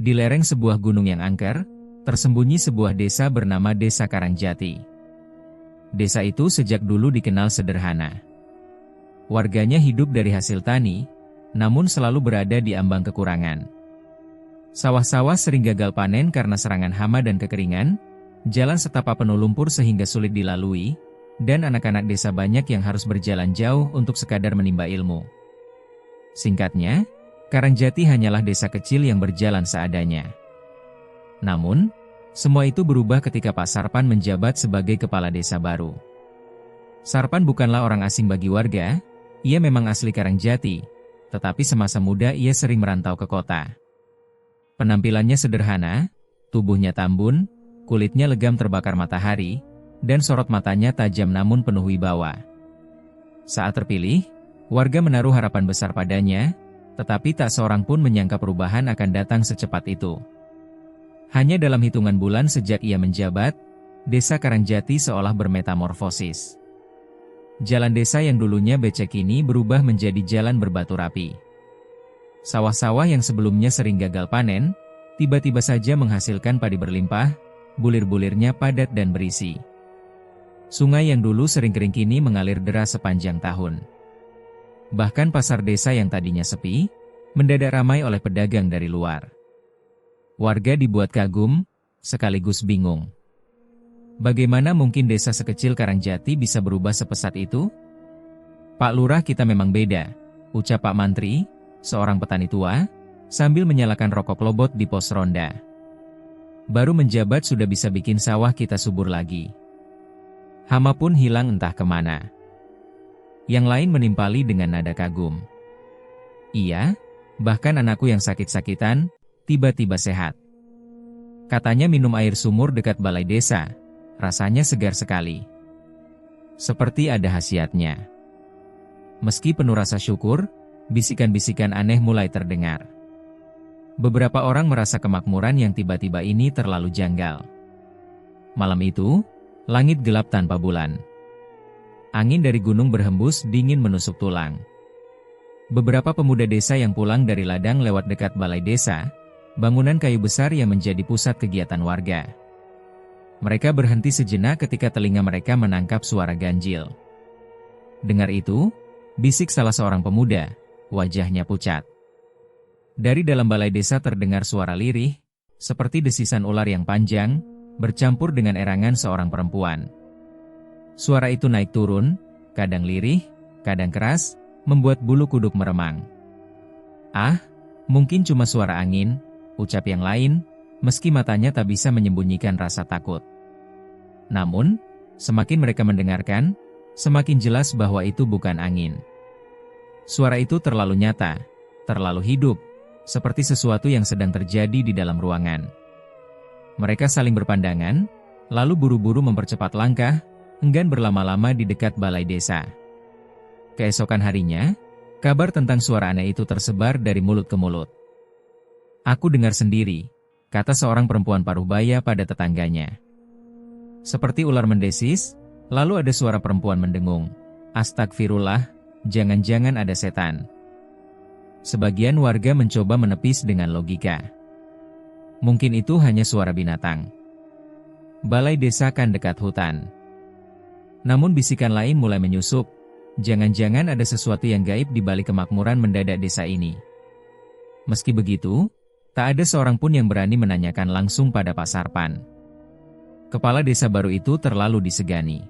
Di lereng sebuah gunung yang angker, tersembunyi sebuah desa bernama Desa Karangjati. Desa itu sejak dulu dikenal sederhana. Warganya hidup dari hasil tani, namun selalu berada di ambang kekurangan. Sawah-sawah sering gagal panen karena serangan hama dan kekeringan, jalan setapak penuh lumpur sehingga sulit dilalui, dan anak-anak desa banyak yang harus berjalan jauh untuk sekadar menimba ilmu. Singkatnya, Karangjati hanyalah desa kecil yang berjalan seadanya. Namun, semua itu berubah ketika Pak Sarpan menjabat sebagai kepala desa baru. Sarpan bukanlah orang asing bagi warga, ia memang asli Karangjati, tetapi semasa muda ia sering merantau ke kota. Penampilannya sederhana, tubuhnya tambun, kulitnya legam terbakar matahari, dan sorot matanya tajam namun penuh wibawa. Saat terpilih, warga menaruh harapan besar padanya, tetapi tak seorang pun menyangka perubahan akan datang secepat itu. Hanya dalam hitungan bulan sejak ia menjabat, desa Karangjati seolah bermetamorfosis. Jalan desa yang dulunya becek ini berubah menjadi jalan berbatu rapi. Sawah-sawah yang sebelumnya sering gagal panen, tiba-tiba saja menghasilkan padi berlimpah, bulir-bulirnya padat dan berisi. Sungai yang dulu sering kering kini mengalir deras sepanjang tahun. Bahkan pasar desa yang tadinya sepi, mendadak ramai oleh pedagang dari luar. Warga dibuat kagum, sekaligus bingung. Bagaimana mungkin desa sekecil Karangjati bisa berubah sepesat itu? "Pak Lurah, kita memang beda," ucap Pak Mantri, seorang petani tua, sambil menyalakan rokok lobot di pos ronda. "Baru menjabat sudah bisa bikin sawah kita subur lagi. Hama pun hilang entah kemana." Yang lain menimpali dengan nada kagum. "Iya, bahkan anakku yang sakit-sakitan, tiba-tiba sehat. Katanya minum air sumur dekat balai desa, rasanya segar sekali. Seperti ada khasiatnya." Meski penuh rasa syukur, bisikan-bisikan aneh mulai terdengar. Beberapa orang merasa kemakmuran yang tiba-tiba ini terlalu janggal. Malam itu, langit gelap tanpa bulan. Angin dari gunung berhembus dingin menusuk tulang. Beberapa pemuda desa yang pulang dari ladang lewat dekat balai desa, bangunan kayu besar yang menjadi pusat kegiatan warga. Mereka berhenti sejenak ketika telinga mereka menangkap suara ganjil. Dengar itu, bisik salah seorang pemuda, wajahnya pucat. Dari dalam balai desa terdengar suara lirih, seperti desisan ular yang panjang, bercampur dengan erangan seorang perempuan. Suara itu naik turun, kadang lirih, kadang keras, membuat bulu kuduk meremang. "Ah, mungkin cuma suara angin," ucap yang lain, meski matanya tak bisa menyembunyikan rasa takut. Namun, semakin mereka mendengarkan, semakin jelas bahwa itu bukan angin. Suara itu terlalu nyata, terlalu hidup, seperti sesuatu yang sedang terjadi di dalam ruangan. Mereka saling berpandangan, lalu buru-buru mempercepat langkah, enggan berlama-lama di dekat balai desa. Keesokan harinya, kabar tentang suara aneh itu tersebar dari mulut ke mulut. "Aku dengar sendiri," kata seorang perempuan paruh-baya pada tetangganya. Seperti ular mendesis, lalu ada suara perempuan mendengung, "Astagfirullah, jangan-jangan ada setan." Sebagian warga mencoba menepis dengan logika. Mungkin itu hanya suara binatang. Balai desa kan dekat hutan. Namun bisikan lain mulai menyusup, jangan-jangan ada sesuatu yang gaib di balik kemakmuran mendadak desa ini. Meski begitu, tak ada seorang pun yang berani menanyakan langsung pada Pak Sarpan. Kepala desa baru itu terlalu disegani.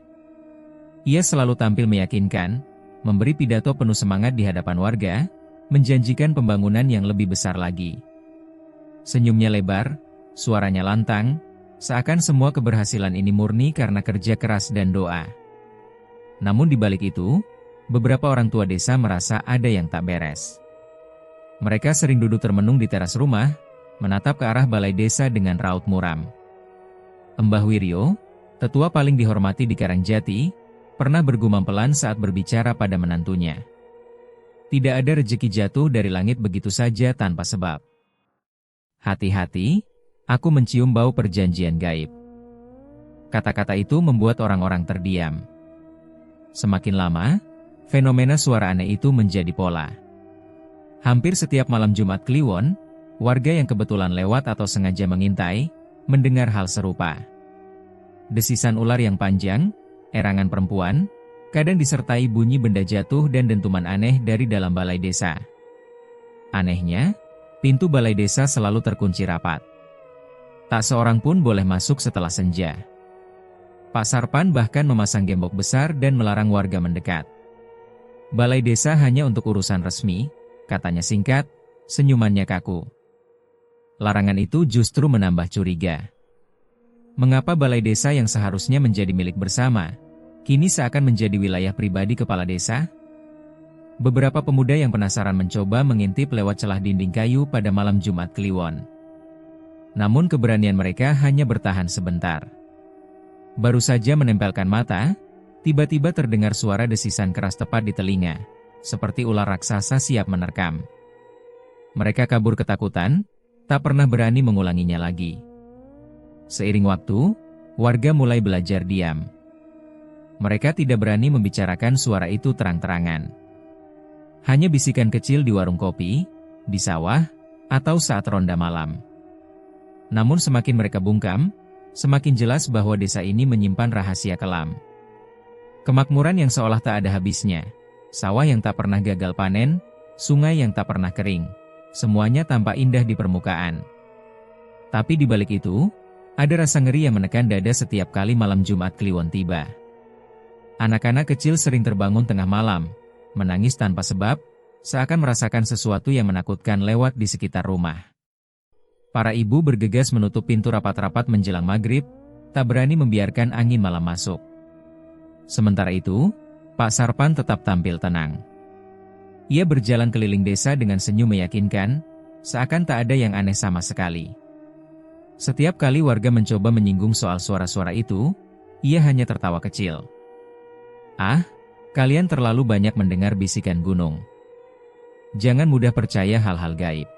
Ia selalu tampil meyakinkan, memberi pidato penuh semangat di hadapan warga, menjanjikan pembangunan yang lebih besar lagi. Senyumnya lebar, suaranya lantang, seakan semua keberhasilan ini murni karena kerja keras dan doa. Namun di balik itu, beberapa orang tua desa merasa ada yang tak beres. Mereka sering duduk termenung di teras rumah, menatap ke arah balai desa dengan raut muram. Mbah Wiryo, tetua paling dihormati di Karangjati, pernah bergumam pelan saat berbicara pada menantunya. "Tidak ada rezeki jatuh dari langit begitu saja tanpa sebab. Hati-hati, aku mencium bau perjanjian gaib." Kata-kata itu membuat orang-orang terdiam. Semakin lama, fenomena suara aneh itu menjadi pola. Hampir setiap malam Jumat Kliwon, warga yang kebetulan lewat atau sengaja mengintai, mendengar hal serupa. Desisan ular yang panjang, erangan perempuan, kadang disertai bunyi benda jatuh dan dentuman aneh dari dalam balai desa. Anehnya, pintu balai desa selalu terkunci rapat. Tak seorang pun boleh masuk setelah senja. Pak Sarpan bahkan memasang gembok besar dan melarang warga mendekat. Balai desa hanya untuk urusan resmi, katanya singkat, senyumannya kaku. Larangan itu justru menambah curiga. Mengapa balai desa yang seharusnya menjadi milik bersama, kini seakan menjadi wilayah pribadi kepala desa? Beberapa pemuda yang penasaran mencoba mengintip lewat celah dinding kayu pada malam Jumat Kliwon. Namun keberanian mereka hanya bertahan sebentar. Baru saja menempelkan mata, tiba-tiba terdengar suara desisan keras tepat di telinga, seperti ular raksasa siap menerkam. Mereka kabur ketakutan, tak pernah berani mengulanginya lagi. Seiring waktu, warga mulai belajar diam. Mereka tidak berani membicarakan suara itu terang-terangan. Hanya bisikan kecil di warung kopi, di sawah, atau saat ronda malam. Namun semakin mereka bungkam, semakin jelas bahwa desa ini menyimpan rahasia kelam. Kemakmuran yang seolah tak ada habisnya, sawah yang tak pernah gagal panen, sungai yang tak pernah kering, semuanya tampak indah di permukaan. Tapi di balik itu, ada rasa ngeri yang menekan dada setiap kali malam Jumat Kliwon tiba. Anak-anak kecil sering terbangun tengah malam, menangis tanpa sebab, seakan merasakan sesuatu yang menakutkan lewat di sekitar rumah. Para ibu bergegas menutup pintu rapat-rapat menjelang maghrib, tak berani membiarkan angin malam masuk. Sementara itu, Pak Sarpan tetap tampil tenang. Ia berjalan keliling desa dengan senyum meyakinkan, seakan tak ada yang aneh sama sekali. Setiap kali warga mencoba menyinggung soal suara-suara itu, ia hanya tertawa kecil. "Ah, kalian terlalu banyak mendengar bisikan gunung. Jangan mudah percaya hal-hal gaib.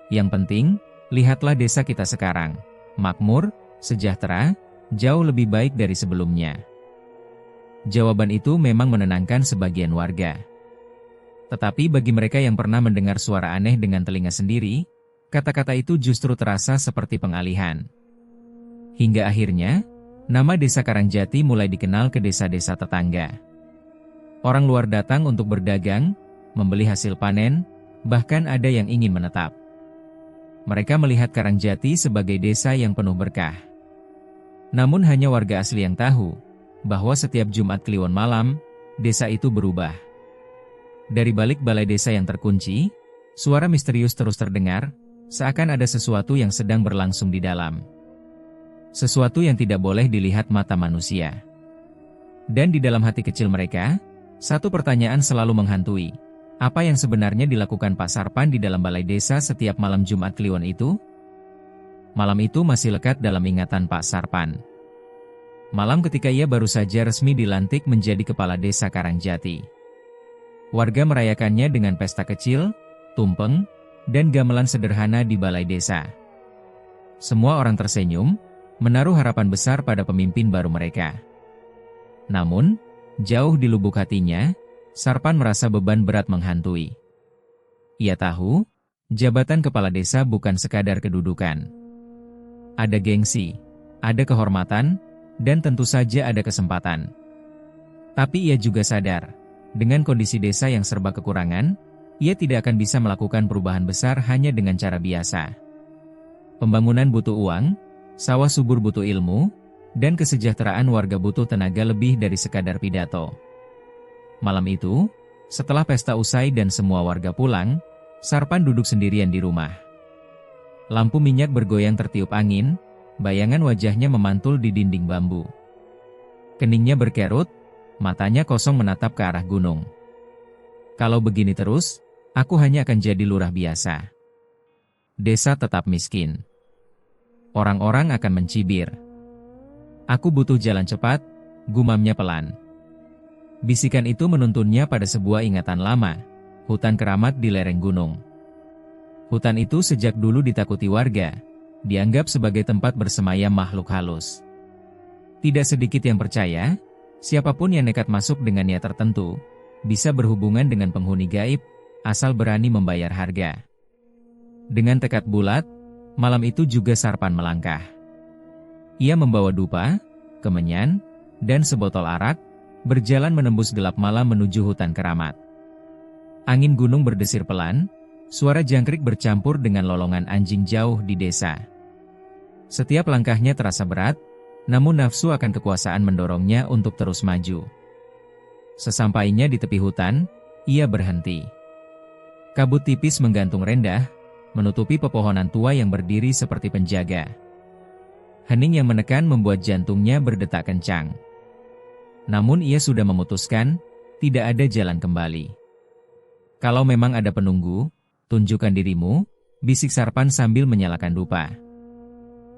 Yang penting, lihatlah desa kita sekarang, makmur, sejahtera, jauh lebih baik dari sebelumnya." Jawaban itu memang menenangkan sebagian warga. Tetapi bagi mereka yang pernah mendengar suara aneh dengan telinga sendiri, kata-kata itu justru terasa seperti pengalihan. Hingga akhirnya, nama desa Karangjati mulai dikenal ke desa-desa tetangga. Orang luar datang untuk berdagang, membeli hasil panen, bahkan ada yang ingin menetap. Mereka melihat Karangjati sebagai desa yang penuh berkah. Namun hanya warga asli yang tahu, bahwa setiap Jumat Kliwon malam, desa itu berubah. Dari balik balai desa yang terkunci, suara misterius terus terdengar, seakan ada sesuatu yang sedang berlangsung di dalam. Sesuatu yang tidak boleh dilihat mata manusia. Dan di dalam hati kecil mereka, satu pertanyaan selalu menghantui. Apa yang sebenarnya dilakukan Pak Sarpan di dalam balai desa setiap malam Jumat Kliwon itu? Malam itu masih lekat dalam ingatan Pak Sarpan. Malam ketika ia baru saja resmi dilantik menjadi kepala desa Karangjati. Warga merayakannya dengan pesta kecil, tumpeng, dan gamelan sederhana di balai desa. Semua orang tersenyum, menaruh harapan besar pada pemimpin baru mereka. Namun, jauh di lubuk hatinya, Sarpan merasa beban berat menghantui. Ia tahu, jabatan kepala desa bukan sekadar kedudukan. Ada gengsi, ada kehormatan, dan tentu saja ada kesempatan. Tapi ia juga sadar, dengan kondisi desa yang serba kekurangan, ia tidak akan bisa melakukan perubahan besar hanya dengan cara biasa. Pembangunan butuh uang, sawah subur butuh ilmu, dan kesejahteraan warga butuh tenaga lebih dari sekadar pidato. Malam itu, setelah pesta usai dan semua warga pulang, Sarpan duduk sendirian di rumah. Lampu minyak bergoyang tertiup angin, bayangan wajahnya memantul di dinding bambu. Keningnya berkerut, matanya kosong menatap ke arah gunung. Kalau begini terus, aku hanya akan jadi lurah biasa. Desa tetap miskin. Orang-orang akan mencibir. Aku butuh jalan cepat, gumamnya pelan. Bisikan itu menuntunnya pada sebuah ingatan lama, hutan keramat di lereng gunung. Hutan itu sejak dulu ditakuti warga, dianggap sebagai tempat bersemayam makhluk halus. Tidak sedikit yang percaya, siapapun yang nekat masuk dengan niat tertentu, bisa berhubungan dengan penghuni gaib, asal berani membayar harga. Dengan tekad bulat, malam itu juga Sarpan melangkah. Ia membawa dupa, kemenyan, dan sebotol arak, berjalan menembus gelap malam menuju hutan keramat. Angin gunung berdesir pelan, suara jangkrik bercampur dengan lolongan anjing jauh di desa. Setiap langkahnya terasa berat, namun nafsu akan kekuasaan mendorongnya untuk terus maju. Sesampainya di tepi hutan, ia berhenti. Kabut tipis menggantung rendah, menutupi pepohonan tua yang berdiri seperti penjaga. Hening yang menekan membuat jantungnya berdetak kencang. Namun ia sudah memutuskan, tidak ada jalan kembali. Kalau memang ada penunggu, tunjukkan dirimu, bisik Sarpan sambil menyalakan dupa.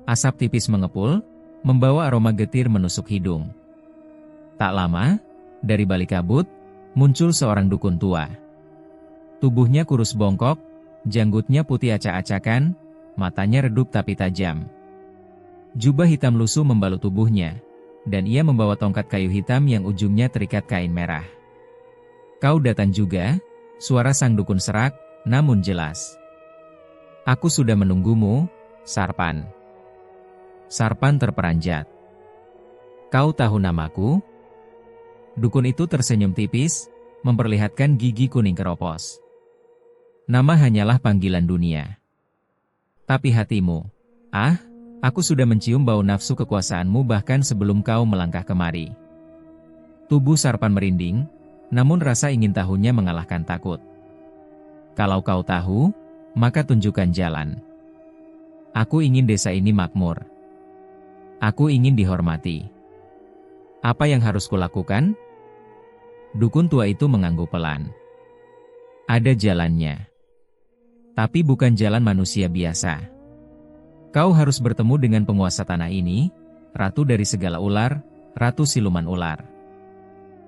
Asap tipis mengepul, membawa aroma getir menusuk hidung. Tak lama, dari balik kabut, muncul seorang dukun tua. Tubuhnya kurus bongkok, janggutnya putih acak-acakan, matanya redup tapi tajam. Jubah hitam lusuh membalut tubuhnya, dan ia membawa tongkat kayu hitam yang ujungnya terikat kain merah. "Kau datang juga?" Suara sang dukun serak, namun jelas. "Aku sudah menunggumu, Sarpan." Sarpan terperanjat. "Kau tahu namaku?" Dukun itu tersenyum tipis, memperlihatkan gigi kuning keropos. "Nama hanyalah panggilan dunia. Tapi hatimu, aku sudah mencium bau nafsu kekuasaanmu bahkan sebelum kau melangkah kemari." Tubuh Sarpan merinding, namun rasa ingin tahunya mengalahkan takut. "Kalau kau tahu, maka tunjukkan jalan. Aku ingin desa ini makmur. Aku ingin dihormati. Apa yang harus kulakukan?" Dukun tua itu mengangguk pelan. "Ada jalannya. Tapi bukan jalan manusia biasa. Kau harus bertemu dengan penguasa tanah ini, ratu dari segala ular, ratu siluman ular.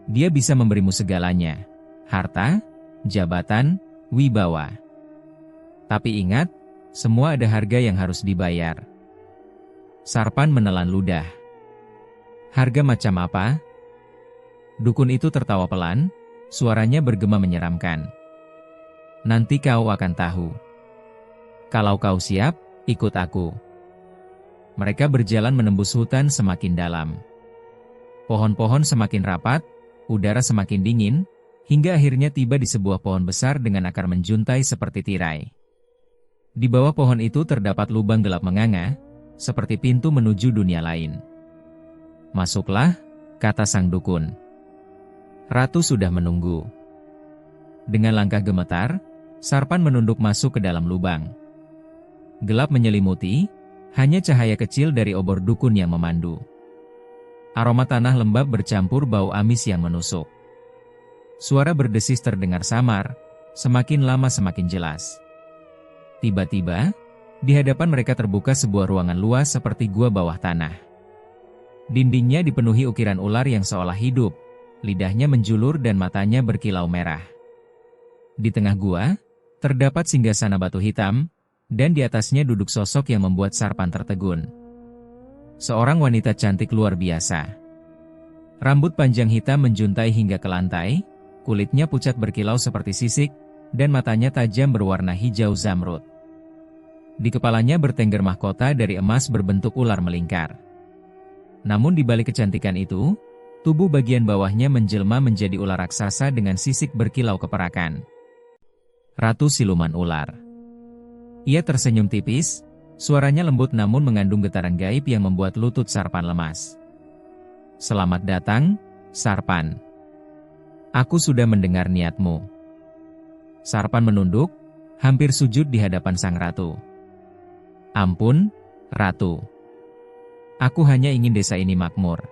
Dia bisa memberimu segalanya, harta, jabatan, wibawa. Tapi ingat, semua ada harga yang harus dibayar." Sarpan menelan ludah. "Harga macam apa?" Dukun itu tertawa pelan, suaranya bergema menyeramkan. "Nanti kau akan tahu. Kalau kau siap, ikut aku." Mereka berjalan menembus hutan semakin dalam. Pohon-pohon semakin rapat, udara semakin dingin, hingga akhirnya tiba di sebuah pohon besar dengan akar menjuntai seperti tirai. Di bawah pohon itu terdapat lubang gelap menganga, seperti pintu menuju dunia lain. "Masuklah," kata sang dukun. "Ratu sudah menunggu." Dengan langkah gemetar, Sarpan menunduk masuk ke dalam lubang. Gelap menyelimuti, hanya cahaya kecil dari obor dukun yang memandu. Aroma tanah lembab bercampur bau amis yang menusuk. Suara berdesis terdengar samar, semakin lama semakin jelas. Tiba-tiba, di hadapan mereka terbuka sebuah ruangan luas seperti gua bawah tanah. Dindingnya dipenuhi ukiran ular yang seolah hidup, lidahnya menjulur dan matanya berkilau merah. Di tengah gua, terdapat singgasana batu hitam, dan di atasnya duduk sosok yang membuat Sarpan tertegun. Seorang wanita cantik luar biasa. Rambut panjang hitam menjuntai hingga ke lantai, kulitnya pucat berkilau seperti sisik, dan matanya tajam berwarna hijau zamrud. Di kepalanya bertengger mahkota dari emas berbentuk ular melingkar. Namun di balik kecantikan itu, tubuh bagian bawahnya menjelma menjadi ular raksasa dengan sisik berkilau keperakan. Ratu siluman ular. Ia tersenyum tipis, suaranya lembut namun mengandung getaran gaib yang membuat lutut Sarpan lemas. "Selamat datang, Sarpan. Aku sudah mendengar niatmu." Sarpan menunduk, hampir sujud di hadapan sang ratu. "Ampun, Ratu. Aku hanya ingin desa ini makmur.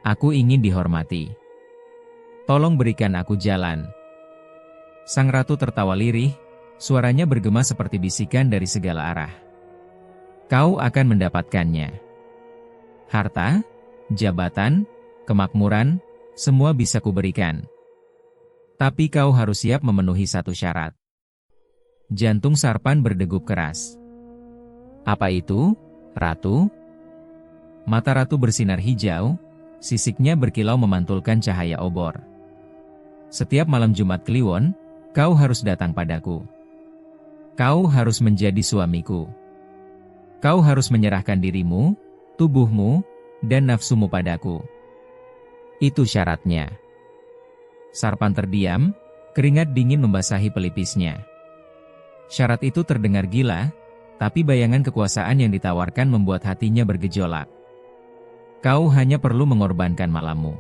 Aku ingin dihormati. Tolong berikan aku jalan." Sang ratu tertawa lirih, suaranya bergema seperti bisikan dari segala arah. "Kau akan mendapatkannya. Harta, jabatan, kemakmuran, semua bisa kuberikan. Tapi kau harus siap memenuhi satu syarat." Jantung Sarpan berdegup keras. "Apa itu, Ratu?" Mata ratu bersinar hijau, sisiknya berkilau memantulkan cahaya obor. "Setiap malam Jumat Kliwon, kau harus datang padaku. Kau harus menjadi suamiku. Kau harus menyerahkan dirimu, tubuhmu, dan nafsumu padaku. Itu syaratnya. Sarpan terdiam, keringat dingin membasahi pelipisnya. Syarat itu terdengar gila, tapi bayangan kekuasaan yang ditawarkan membuat hatinya bergejolak. Kau hanya perlu mengorbankan malammu.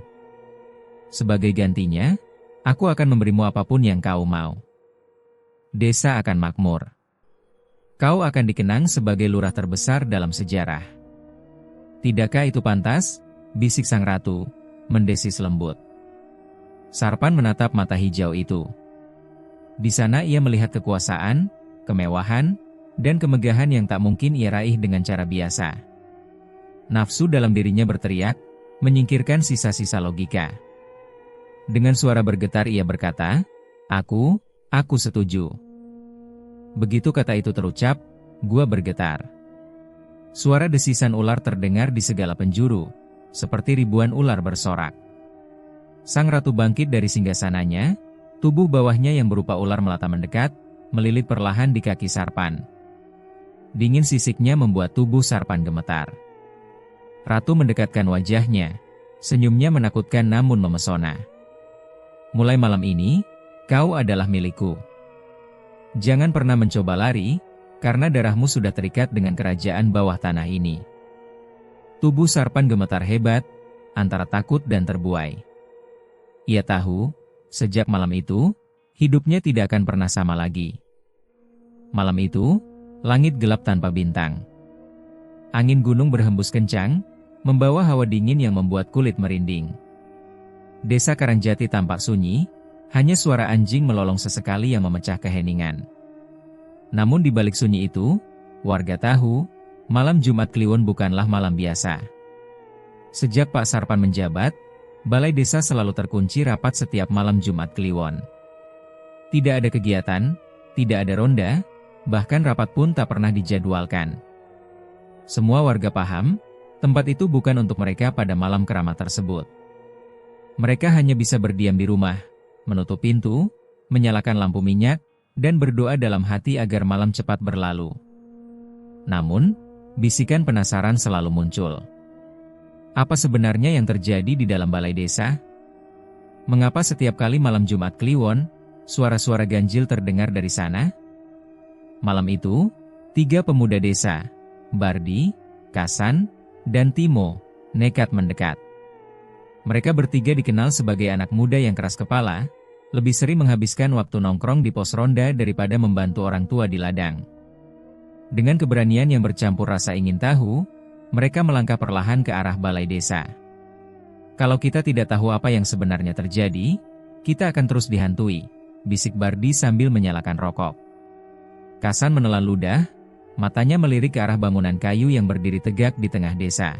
Sebagai gantinya, aku akan memberimu apapun yang kau mau. Desa akan makmur. Kau akan dikenang sebagai lurah terbesar dalam sejarah. Tidakkah itu pantas? Bisik sang ratu, mendesis lembut. Sarpan menatap mata hijau itu. Di sana ia melihat kekuasaan, kemewahan, dan kemegahan yang tak mungkin ia raih dengan cara biasa. Nafsu dalam dirinya berteriak, menyingkirkan sisa-sisa logika. Dengan suara bergetar ia berkata, Aku setuju. Begitu kata itu terucap, gua bergetar. Suara desisan ular terdengar di segala penjuru, seperti ribuan ular bersorak. Sang ratu bangkit dari singgasananya, tubuh bawahnya yang berupa ular melata mendekat, melilit perlahan di kaki Sarpan. Dingin sisiknya membuat tubuh Sarpan gemetar. Ratu mendekatkan wajahnya, senyumnya menakutkan namun memesona. Mulai malam ini, kau adalah milikku. Jangan pernah mencoba lari, karena darahmu sudah terikat dengan kerajaan bawah tanah ini. Tubuh Sarpan gemetar hebat, antara takut dan terbuai. Ia tahu, sejak malam itu, hidupnya tidak akan pernah sama lagi. Malam itu, langit gelap tanpa bintang. Angin gunung berhembus kencang, membawa hawa dingin yang membuat kulit merinding. Desa Karangjati tampak sunyi, hanya suara anjing melolong sesekali yang memecah keheningan. Namun di balik sunyi itu, warga tahu, malam Jumat Kliwon bukanlah malam biasa. Sejak Pak Sarpan menjabat, balai desa selalu terkunci rapat setiap malam Jumat Kliwon. Tidak ada kegiatan, tidak ada ronda, bahkan rapat pun tak pernah dijadwalkan. Semua warga paham, tempat itu bukan untuk mereka pada malam keramat tersebut. Mereka hanya bisa berdiam di rumah, menutup pintu, menyalakan lampu minyak, dan berdoa dalam hati agar malam cepat berlalu. Namun, bisikan penasaran selalu muncul. Apa sebenarnya yang terjadi di dalam balai desa? Mengapa setiap kali malam Jumat Kliwon, suara-suara ganjil terdengar dari sana? Malam itu, 3 pemuda desa, Bardi, Kasan, dan Timo, nekat mendekat. Mereka bertiga dikenal sebagai anak muda yang keras kepala, lebih sering menghabiskan waktu nongkrong di pos ronda daripada membantu orang tua di ladang. Dengan keberanian yang bercampur rasa ingin tahu, mereka melangkah perlahan ke arah balai desa. Kalau kita tidak tahu apa yang sebenarnya terjadi, kita akan terus dihantui, bisik Bardi sambil menyalakan rokok. Kasan menelan ludah, matanya melirik ke arah bangunan kayu yang berdiri tegak di tengah desa.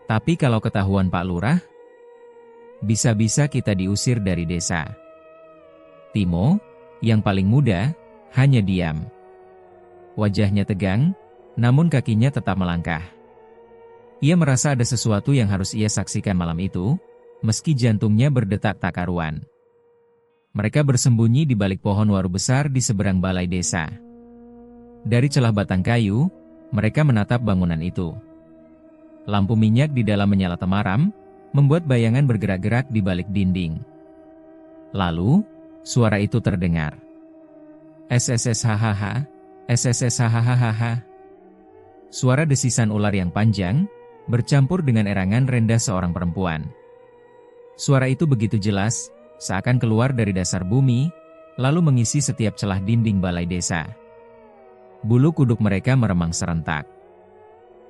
Tapi kalau ketahuan Pak Lurah, bisa-bisa kita diusir dari desa. Timo, yang paling muda, hanya diam. Wajahnya tegang, namun kakinya tetap melangkah. Ia merasa ada sesuatu yang harus ia saksikan malam itu, meski jantungnya berdetak tak karuan. Mereka bersembunyi di balik pohon waru besar di seberang balai desa. Dari celah batang kayu, mereka menatap bangunan itu. Lampu minyak di dalam menyala temaram, membuat bayangan bergerak-gerak di balik dinding. Lalu, suara itu terdengar. SSS hahaha, SSS hahaha. Suara desisan ular yang panjang, bercampur dengan erangan rendah seorang perempuan. Suara itu begitu jelas, seakan keluar dari dasar bumi, lalu mengisi setiap celah dinding balai desa. Bulu kuduk mereka meremang serentak.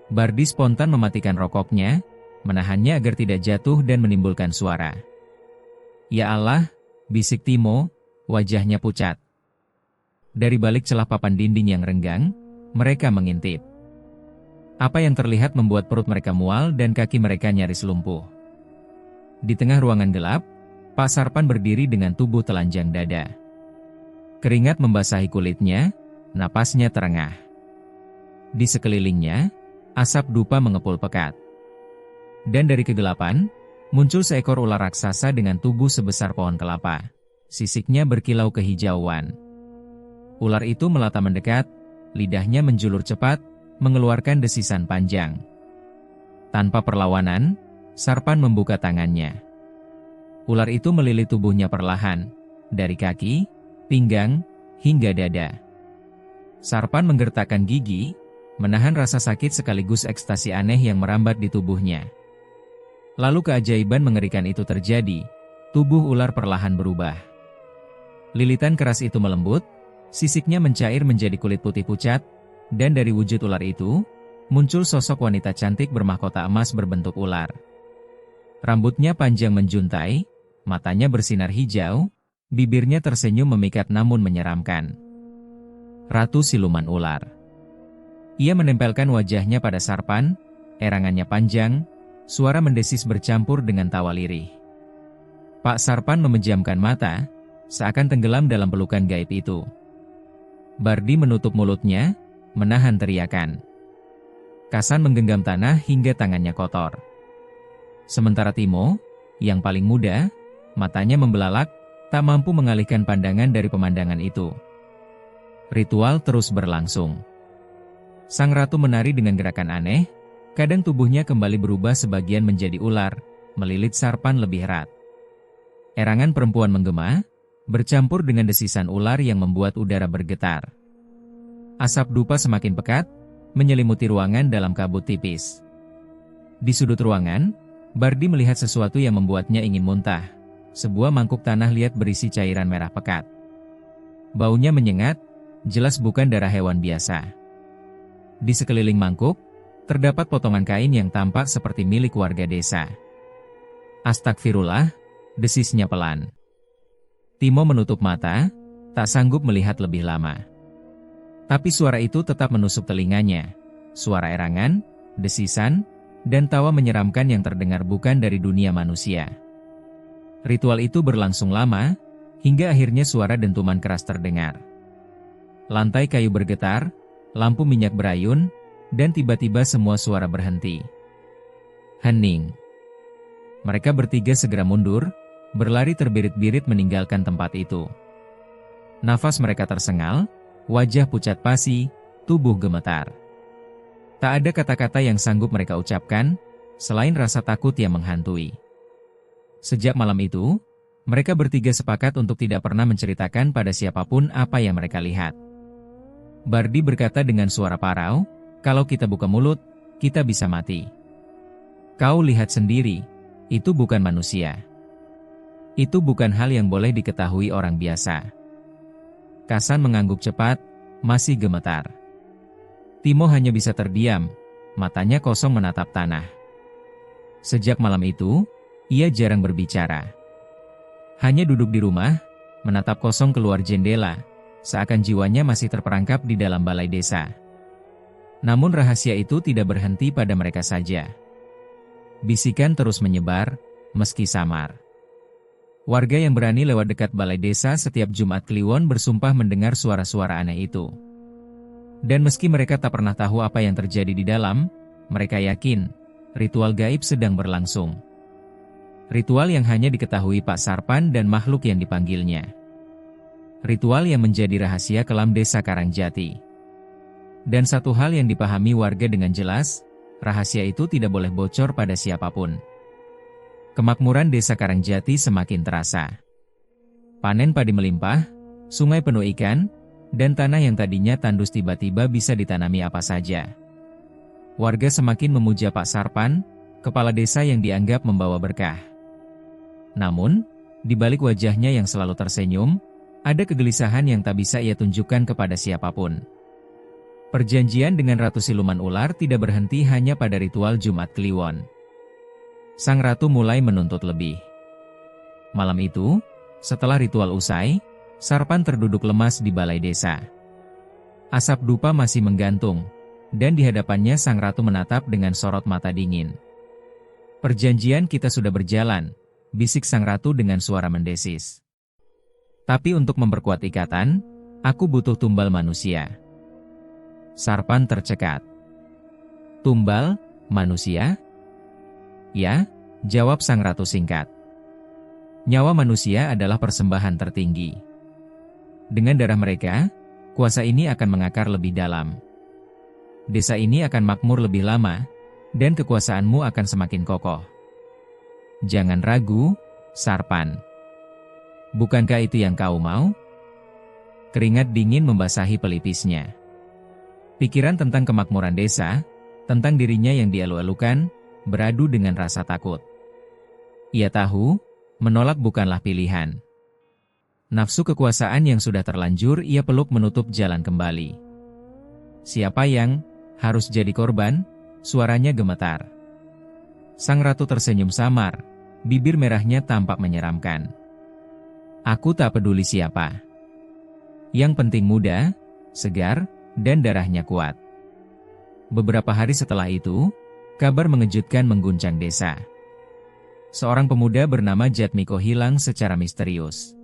Bardi spontan mematikan rokoknya, menahannya agar tidak jatuh dan menimbulkan suara. Ya Allah, bisik Timo, wajahnya pucat. Dari balik celah papan dinding yang renggang, mereka mengintip. Apa yang terlihat membuat perut mereka mual dan kaki mereka nyaris lumpuh. Di tengah ruangan gelap, Pak Sarpan berdiri dengan tubuh telanjang dada. Keringat membasahi kulitnya, napasnya terengah. Di sekelilingnya, asap dupa mengepul pekat. Dan dari kegelapan, muncul seekor ular raksasa dengan tubuh sebesar pohon kelapa. Sisiknya berkilau kehijauan. Ular itu melata mendekat, lidahnya menjulur cepat, mengeluarkan desisan panjang. Tanpa perlawanan, Sarpan membuka tangannya. Ular itu melilit tubuhnya perlahan, dari kaki, pinggang, hingga dada. Sarpan menggertakkan gigi, menahan rasa sakit sekaligus ekstasi aneh yang merambat di tubuhnya. Lalu keajaiban mengerikan itu terjadi, tubuh ular perlahan berubah. Lilitan keras itu melembut, sisiknya mencair menjadi kulit putih pucat, dan dari wujud ular itu, muncul sosok wanita cantik bermahkota emas berbentuk ular. Rambutnya panjang menjuntai, matanya bersinar hijau, bibirnya tersenyum memikat namun menyeramkan. Ratu Siluman Ular. Ia menempelkan wajahnya pada Sarpan, erangannya panjang, suara mendesis bercampur dengan tawa lirih. Pak Sarpan memejamkan mata, seakan tenggelam dalam pelukan gaib itu. Bardi menutup mulutnya, menahan teriakan. Kasan menggenggam tanah hingga tangannya kotor. Sementara Timo, yang paling muda, matanya membelalak, tak mampu mengalihkan pandangan dari pemandangan itu. Ritual terus berlangsung. Sang ratu menari dengan gerakan aneh, kadang tubuhnya kembali berubah sebagian menjadi ular, melilit Sarpan lebih erat. Erangan perempuan menggema, bercampur dengan desisan ular yang membuat udara bergetar. Asap dupa semakin pekat, menyelimuti ruangan dalam kabut tipis. Di sudut ruangan, Bardi melihat sesuatu yang membuatnya ingin muntah. Sebuah mangkuk tanah liat berisi cairan merah pekat. Baunya menyengat, jelas bukan darah hewan biasa. Di sekeliling mangkuk, terdapat potongan kain yang tampak seperti milik warga desa. Astagfirullah, desisnya pelan. Timo menutup mata, tak sanggup melihat lebih lama. Tapi suara itu tetap menusuk telinganya. Suara erangan, desisan, dan tawa menyeramkan yang terdengar bukan dari dunia manusia. Ritual itu berlangsung lama, hingga akhirnya suara dentuman keras terdengar. Lantai kayu bergetar, lampu minyak berayun, dan tiba-tiba semua suara berhenti. Hening. Mereka bertiga segera mundur, berlari terbirit-birit meninggalkan tempat itu. Nafas mereka tersengal, wajah pucat pasi, tubuh gemetar. Tak ada kata-kata yang sanggup mereka ucapkan, selain rasa takut yang menghantui. Sejak malam itu, mereka bertiga sepakat untuk tidak pernah menceritakan pada siapapun apa yang mereka lihat. Bardi berkata dengan suara parau, "Kalau kita buka mulut, kita bisa mati. Kau lihat sendiri, itu bukan manusia. Itu bukan hal yang boleh diketahui orang biasa." Kasan mengangguk cepat, masih gemetar. Timo hanya bisa terdiam, matanya kosong menatap tanah. Sejak malam itu, ia jarang berbicara. Hanya duduk di rumah, menatap kosong keluar jendela, seakan jiwanya masih terperangkap di dalam balai desa. Namun rahasia itu tidak berhenti pada mereka saja. Bisikan terus menyebar, meski samar. Warga yang berani lewat dekat balai desa setiap Jumat Kliwon bersumpah mendengar suara-suara aneh itu. Dan meski mereka tak pernah tahu apa yang terjadi di dalam, mereka yakin, ritual gaib sedang berlangsung. Ritual yang hanya diketahui Pak Sarpan dan makhluk yang dipanggilnya. Ritual yang menjadi rahasia kelam desa Karangjati. Dan satu hal yang dipahami warga dengan jelas, rahasia itu tidak boleh bocor pada siapapun. Kemakmuran desa Karangjati semakin terasa. Panen padi melimpah, sungai penuh ikan, dan tanah yang tadinya tandus tiba-tiba bisa ditanami apa saja. Warga semakin memuja Pak Sarpan, kepala desa yang dianggap membawa berkah. Namun, di balik wajahnya yang selalu tersenyum, ada kegelisahan yang tak bisa ia tunjukkan kepada siapapun. Perjanjian dengan Ratu Siluman Ular tidak berhenti hanya pada ritual Jumat Kliwon. Sang ratu mulai menuntut lebih. Malam itu, setelah ritual usai, Sarpan terduduk lemas di balai desa. Asap dupa masih menggantung, dan di hadapannya sang ratu menatap dengan sorot mata dingin. "Perjanjian kita sudah berjalan," bisik sang ratu dengan suara mendesis. "Tapi untuk memperkuat ikatan, aku butuh tumbal manusia." Sarpan tercekat. "Tumbal manusia?" "Ya," jawab sang ratu singkat. "Nyawa manusia adalah persembahan tertinggi. Dengan darah mereka, kuasa ini akan mengakar lebih dalam. Desa ini akan makmur lebih lama, dan kekuasaanmu akan semakin kokoh. Jangan ragu, Sarpan. Bukankah itu yang kau mau? Keringat dingin membasahi pelipisnya. Pikiran tentang kemakmuran desa, tentang dirinya yang dielu-elukan, beradu dengan rasa takut. Ia tahu, menolak bukanlah pilihan. Nafsu kekuasaan yang sudah terlanjur ia peluk menutup jalan kembali. Siapa yang harus jadi korban? Suaranya gemetar. Sang ratu tersenyum samar, bibir merahnya tampak menyeramkan. Aku tak peduli siapa. Yang penting muda, segar, dan darahnya kuat. Beberapa hari setelah itu, kabar mengejutkan mengguncang desa. Seorang pemuda bernama Jatmiko hilang secara misterius.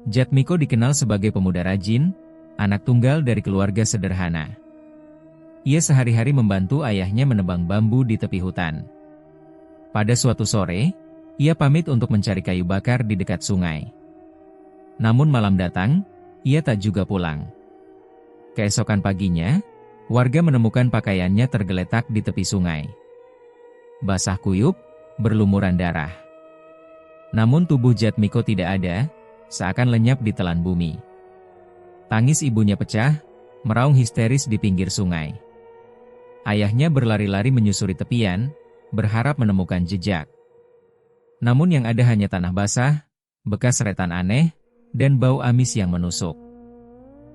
Jatmiko dikenal sebagai pemuda rajin, anak tunggal dari keluarga sederhana. Ia sehari-hari membantu ayahnya menebang bambu di tepi hutan. Pada suatu sore, ia pamit untuk mencari kayu bakar di dekat sungai. Namun malam datang, ia tak juga pulang. Keesokan paginya, warga menemukan pakaiannya tergeletak di tepi sungai. Basah kuyup, berlumuran darah. Namun tubuh Jatmiko tidak ada, seakan lenyap di telan bumi. Tangis ibunya pecah, meraung histeris di pinggir sungai. Ayahnya berlari-lari menyusuri tepian, berharap menemukan jejak. Namun yang ada hanya tanah basah, bekas seretan aneh, dan bau amis yang menusuk.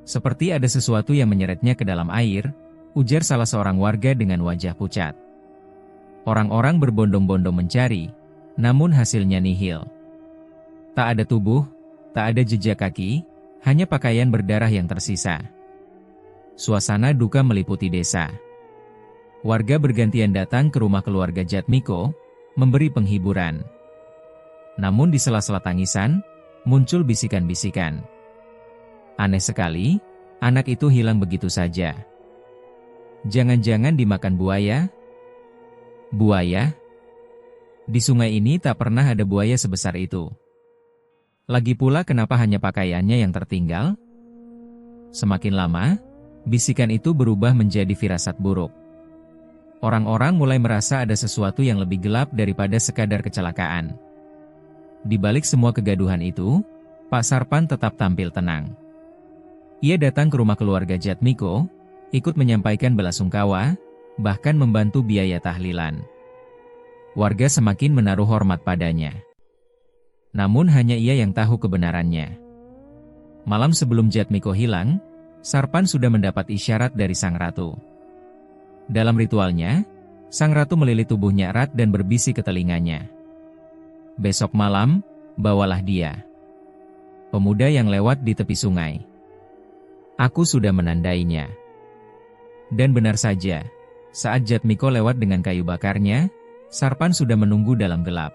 Seperti ada sesuatu yang menyeretnya ke dalam air, ujar salah seorang warga dengan wajah pucat. Orang-orang berbondong-bondong mencari, namun hasilnya nihil. Tak ada tubuh, tak ada jejak kaki, hanya pakaian berdarah yang tersisa. Suasana duka meliputi desa. Warga bergantian datang ke rumah keluarga Jatmiko, memberi penghiburan. Namun di sela-sela tangisan, muncul bisikan-bisikan. Aneh sekali, anak itu hilang begitu saja. Jangan-jangan dimakan buaya? Buaya? Di sungai ini tak pernah ada buaya sebesar itu. Lagi pula kenapa hanya pakaiannya yang tertinggal? Semakin lama, bisikan itu berubah menjadi firasat buruk. Orang-orang mulai merasa ada sesuatu yang lebih gelap daripada sekadar kecelakaan. Di balik semua kegaduhan itu, Pak Sarpan tetap tampil tenang. Ia datang ke rumah keluarga Jatmiko, ikut menyampaikan belasungkawa, bahkan membantu biaya tahlilan. Warga semakin menaruh hormat padanya. Namun hanya ia yang tahu kebenarannya. Malam sebelum Jatmiko hilang, Sarpan sudah mendapat isyarat dari sang ratu. Dalam ritualnya, sang ratu melilit tubuhnya erat dan berbisik ke telinganya. Besok malam, bawalah dia. Pemuda yang lewat di tepi sungai. Aku sudah menandainya. Dan benar saja, saat Jatmiko lewat dengan kayu bakarnya, Sarpan sudah menunggu dalam gelap.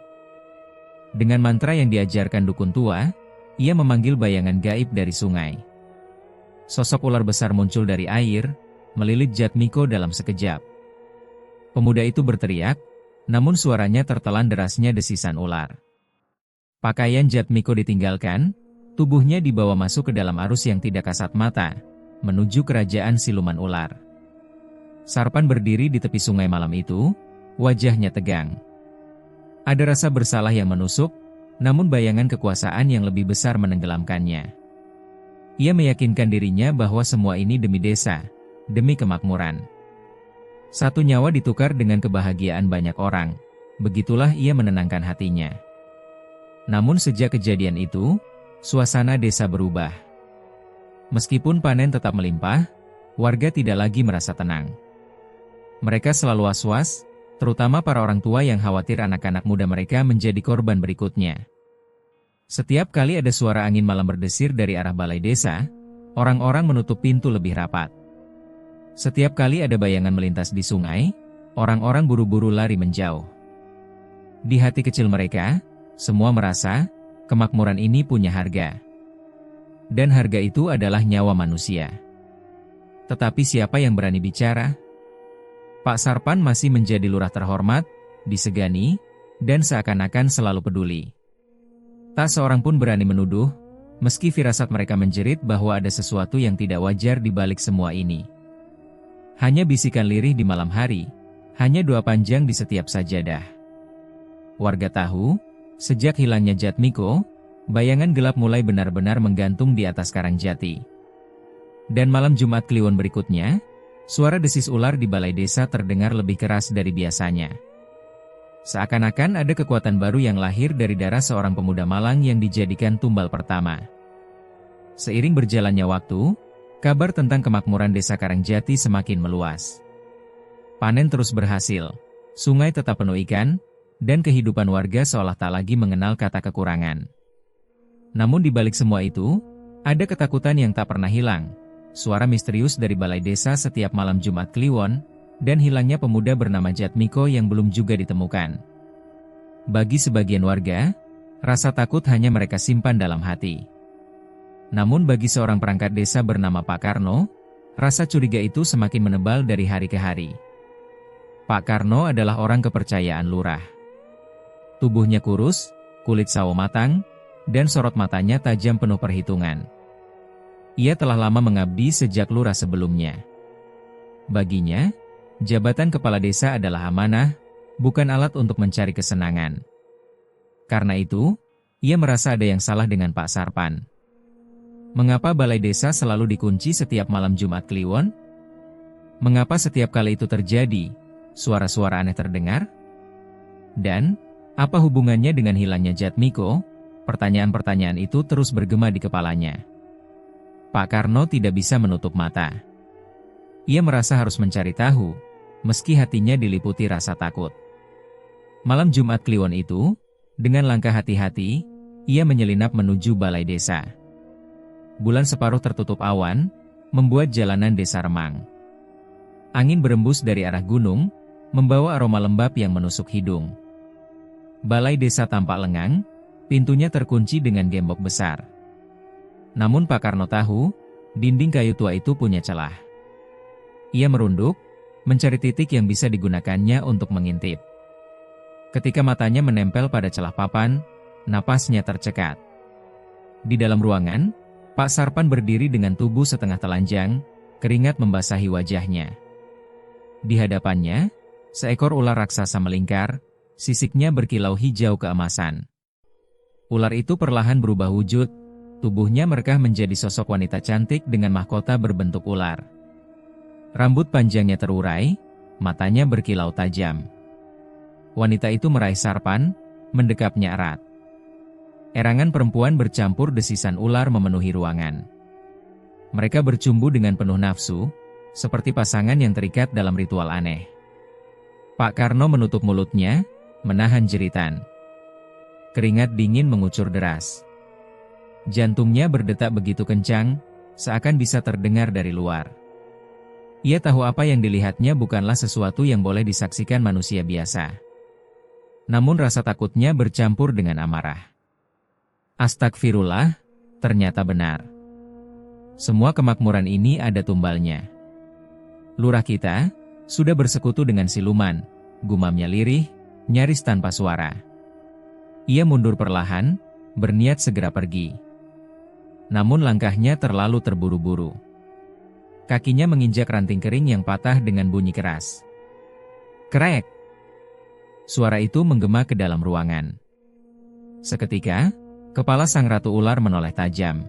Dengan mantra yang diajarkan dukun tua, ia memanggil bayangan gaib dari sungai. Sosok ular besar muncul dari air, melilit Jatmiko dalam sekejap. Pemuda itu berteriak, namun suaranya tertelan derasnya desisan ular. Pakaian Jatmiko ditinggalkan, tubuhnya dibawa masuk ke dalam arus yang tidak kasat mata, menuju kerajaan siluman ular. Sarpan berdiri di tepi sungai malam itu, wajahnya tegang. Ada rasa bersalah yang menusuk, namun bayangan kekuasaan yang lebih besar menenggelamkannya. Ia meyakinkan dirinya bahwa semua ini demi desa, demi kemakmuran. Satu nyawa ditukar dengan kebahagiaan banyak orang, begitulah ia menenangkan hatinya. Namun sejak kejadian itu, suasana desa berubah. Meskipun panen tetap melimpah, warga tidak lagi merasa tenang. Mereka selalu was-was, terutama para orang tua yang khawatir anak-anak muda mereka menjadi korban berikutnya. Setiap kali ada suara angin malam berdesir dari arah balai desa, orang-orang menutup pintu lebih rapat. Setiap kali ada bayangan melintas di sungai, orang-orang buru-buru lari menjauh. Di hati kecil mereka, semua merasa, kemakmuran ini punya harga. Dan harga itu adalah nyawa manusia. Tetapi siapa yang berani bicara? Pak Sarpan masih menjadi lurah terhormat, disegani, dan seakan-akan selalu peduli. Tak seorang pun berani menuduh, meski firasat mereka menjerit bahwa ada sesuatu yang tidak wajar di balik semua ini. Hanya bisikan lirih di malam hari, hanya doa panjang di setiap sajadah. Warga tahu, sejak hilangnya Jatmiko, bayangan gelap mulai benar-benar menggantung di atas karang jati. Dan malam Jumat Kliwon berikutnya, suara desis ular di balai desa terdengar lebih keras dari biasanya. Seakan-akan ada kekuatan baru yang lahir dari darah seorang pemuda malang yang dijadikan tumbal pertama. Seiring berjalannya waktu, kabar tentang kemakmuran desa Karangjati semakin meluas. Panen terus berhasil, sungai tetap penuh ikan, dan kehidupan warga seolah tak lagi mengenal kata kekurangan. Namun di balik semua itu, ada ketakutan yang tak pernah hilang. Suara misterius dari balai desa setiap malam Jumat Kliwon, dan hilangnya pemuda bernama Jatmiko yang belum juga ditemukan. Bagi sebagian warga, rasa takut hanya mereka simpan dalam hati. Namun bagi seorang perangkat desa bernama Pak Karno, rasa curiga itu semakin menebal dari hari ke hari. Pak Karno adalah orang kepercayaan lurah. Tubuhnya kurus, kulit sawo matang, dan sorot matanya tajam penuh perhitungan. Ia telah lama mengabdi sejak lurah sebelumnya. Baginya, jabatan kepala desa adalah amanah, bukan alat untuk mencari kesenangan. Karena itu, ia merasa ada yang salah dengan Pak Sarpan. Mengapa balai desa selalu dikunci setiap malam Jumat Kliwon? Mengapa setiap kali itu terjadi, suara-suara aneh terdengar? Dan, apa hubungannya dengan hilangnya Jatmiko? Pertanyaan-pertanyaan itu terus bergema di kepalanya. Pak Karno tidak bisa menutup mata. Ia merasa harus mencari tahu, meski hatinya diliputi rasa takut. Malam Jumat Kliwon itu, dengan langkah hati-hati, ia menyelinap menuju balai desa. Bulan separuh tertutup awan, membuat jalanan desa remang. Angin berembus dari arah gunung, membawa aroma lembab yang menusuk hidung. Balai desa tampak lengang, pintunya terkunci dengan gembok besar. Namun Pak Karno tahu, dinding kayu tua itu punya celah. Ia merunduk, mencari titik yang bisa digunakannya untuk mengintip. Ketika matanya menempel pada celah papan, napasnya tercekat. Di dalam ruangan, Pak Sarpan berdiri dengan tubuh setengah telanjang, keringat membasahi wajahnya. Di hadapannya, seekor ular raksasa melingkar, sisiknya berkilau hijau keemasan. Ular itu perlahan berubah wujud, tubuhnya merekah menjadi sosok wanita cantik dengan mahkota berbentuk ular. Rambut panjangnya terurai, matanya berkilau tajam. Wanita itu meraih Sarpan, mendekapnya erat. Erangan perempuan bercampur desisan ular memenuhi ruangan. Mereka bercumbu dengan penuh nafsu, seperti pasangan yang terikat dalam ritual aneh. Pak Karno menutup mulutnya, menahan jeritan. Keringat dingin mengucur deras. Jantungnya berdetak begitu kencang, seakan bisa terdengar dari luar. Ia tahu apa yang dilihatnya bukanlah sesuatu yang boleh disaksikan manusia biasa. Namun rasa takutnya bercampur dengan amarah. Astagfirullah, ternyata benar. Semua kemakmuran ini ada tumbalnya. Lurah kita sudah bersekutu dengan siluman, gumamnya lirih, nyaris tanpa suara. Ia mundur perlahan, berniat segera pergi. Namun langkahnya terlalu terburu-buru. Kakinya menginjak ranting kering yang patah dengan bunyi keras. Krek! Suara itu menggema ke dalam ruangan. Seketika, kepala sang ratu ular menoleh tajam.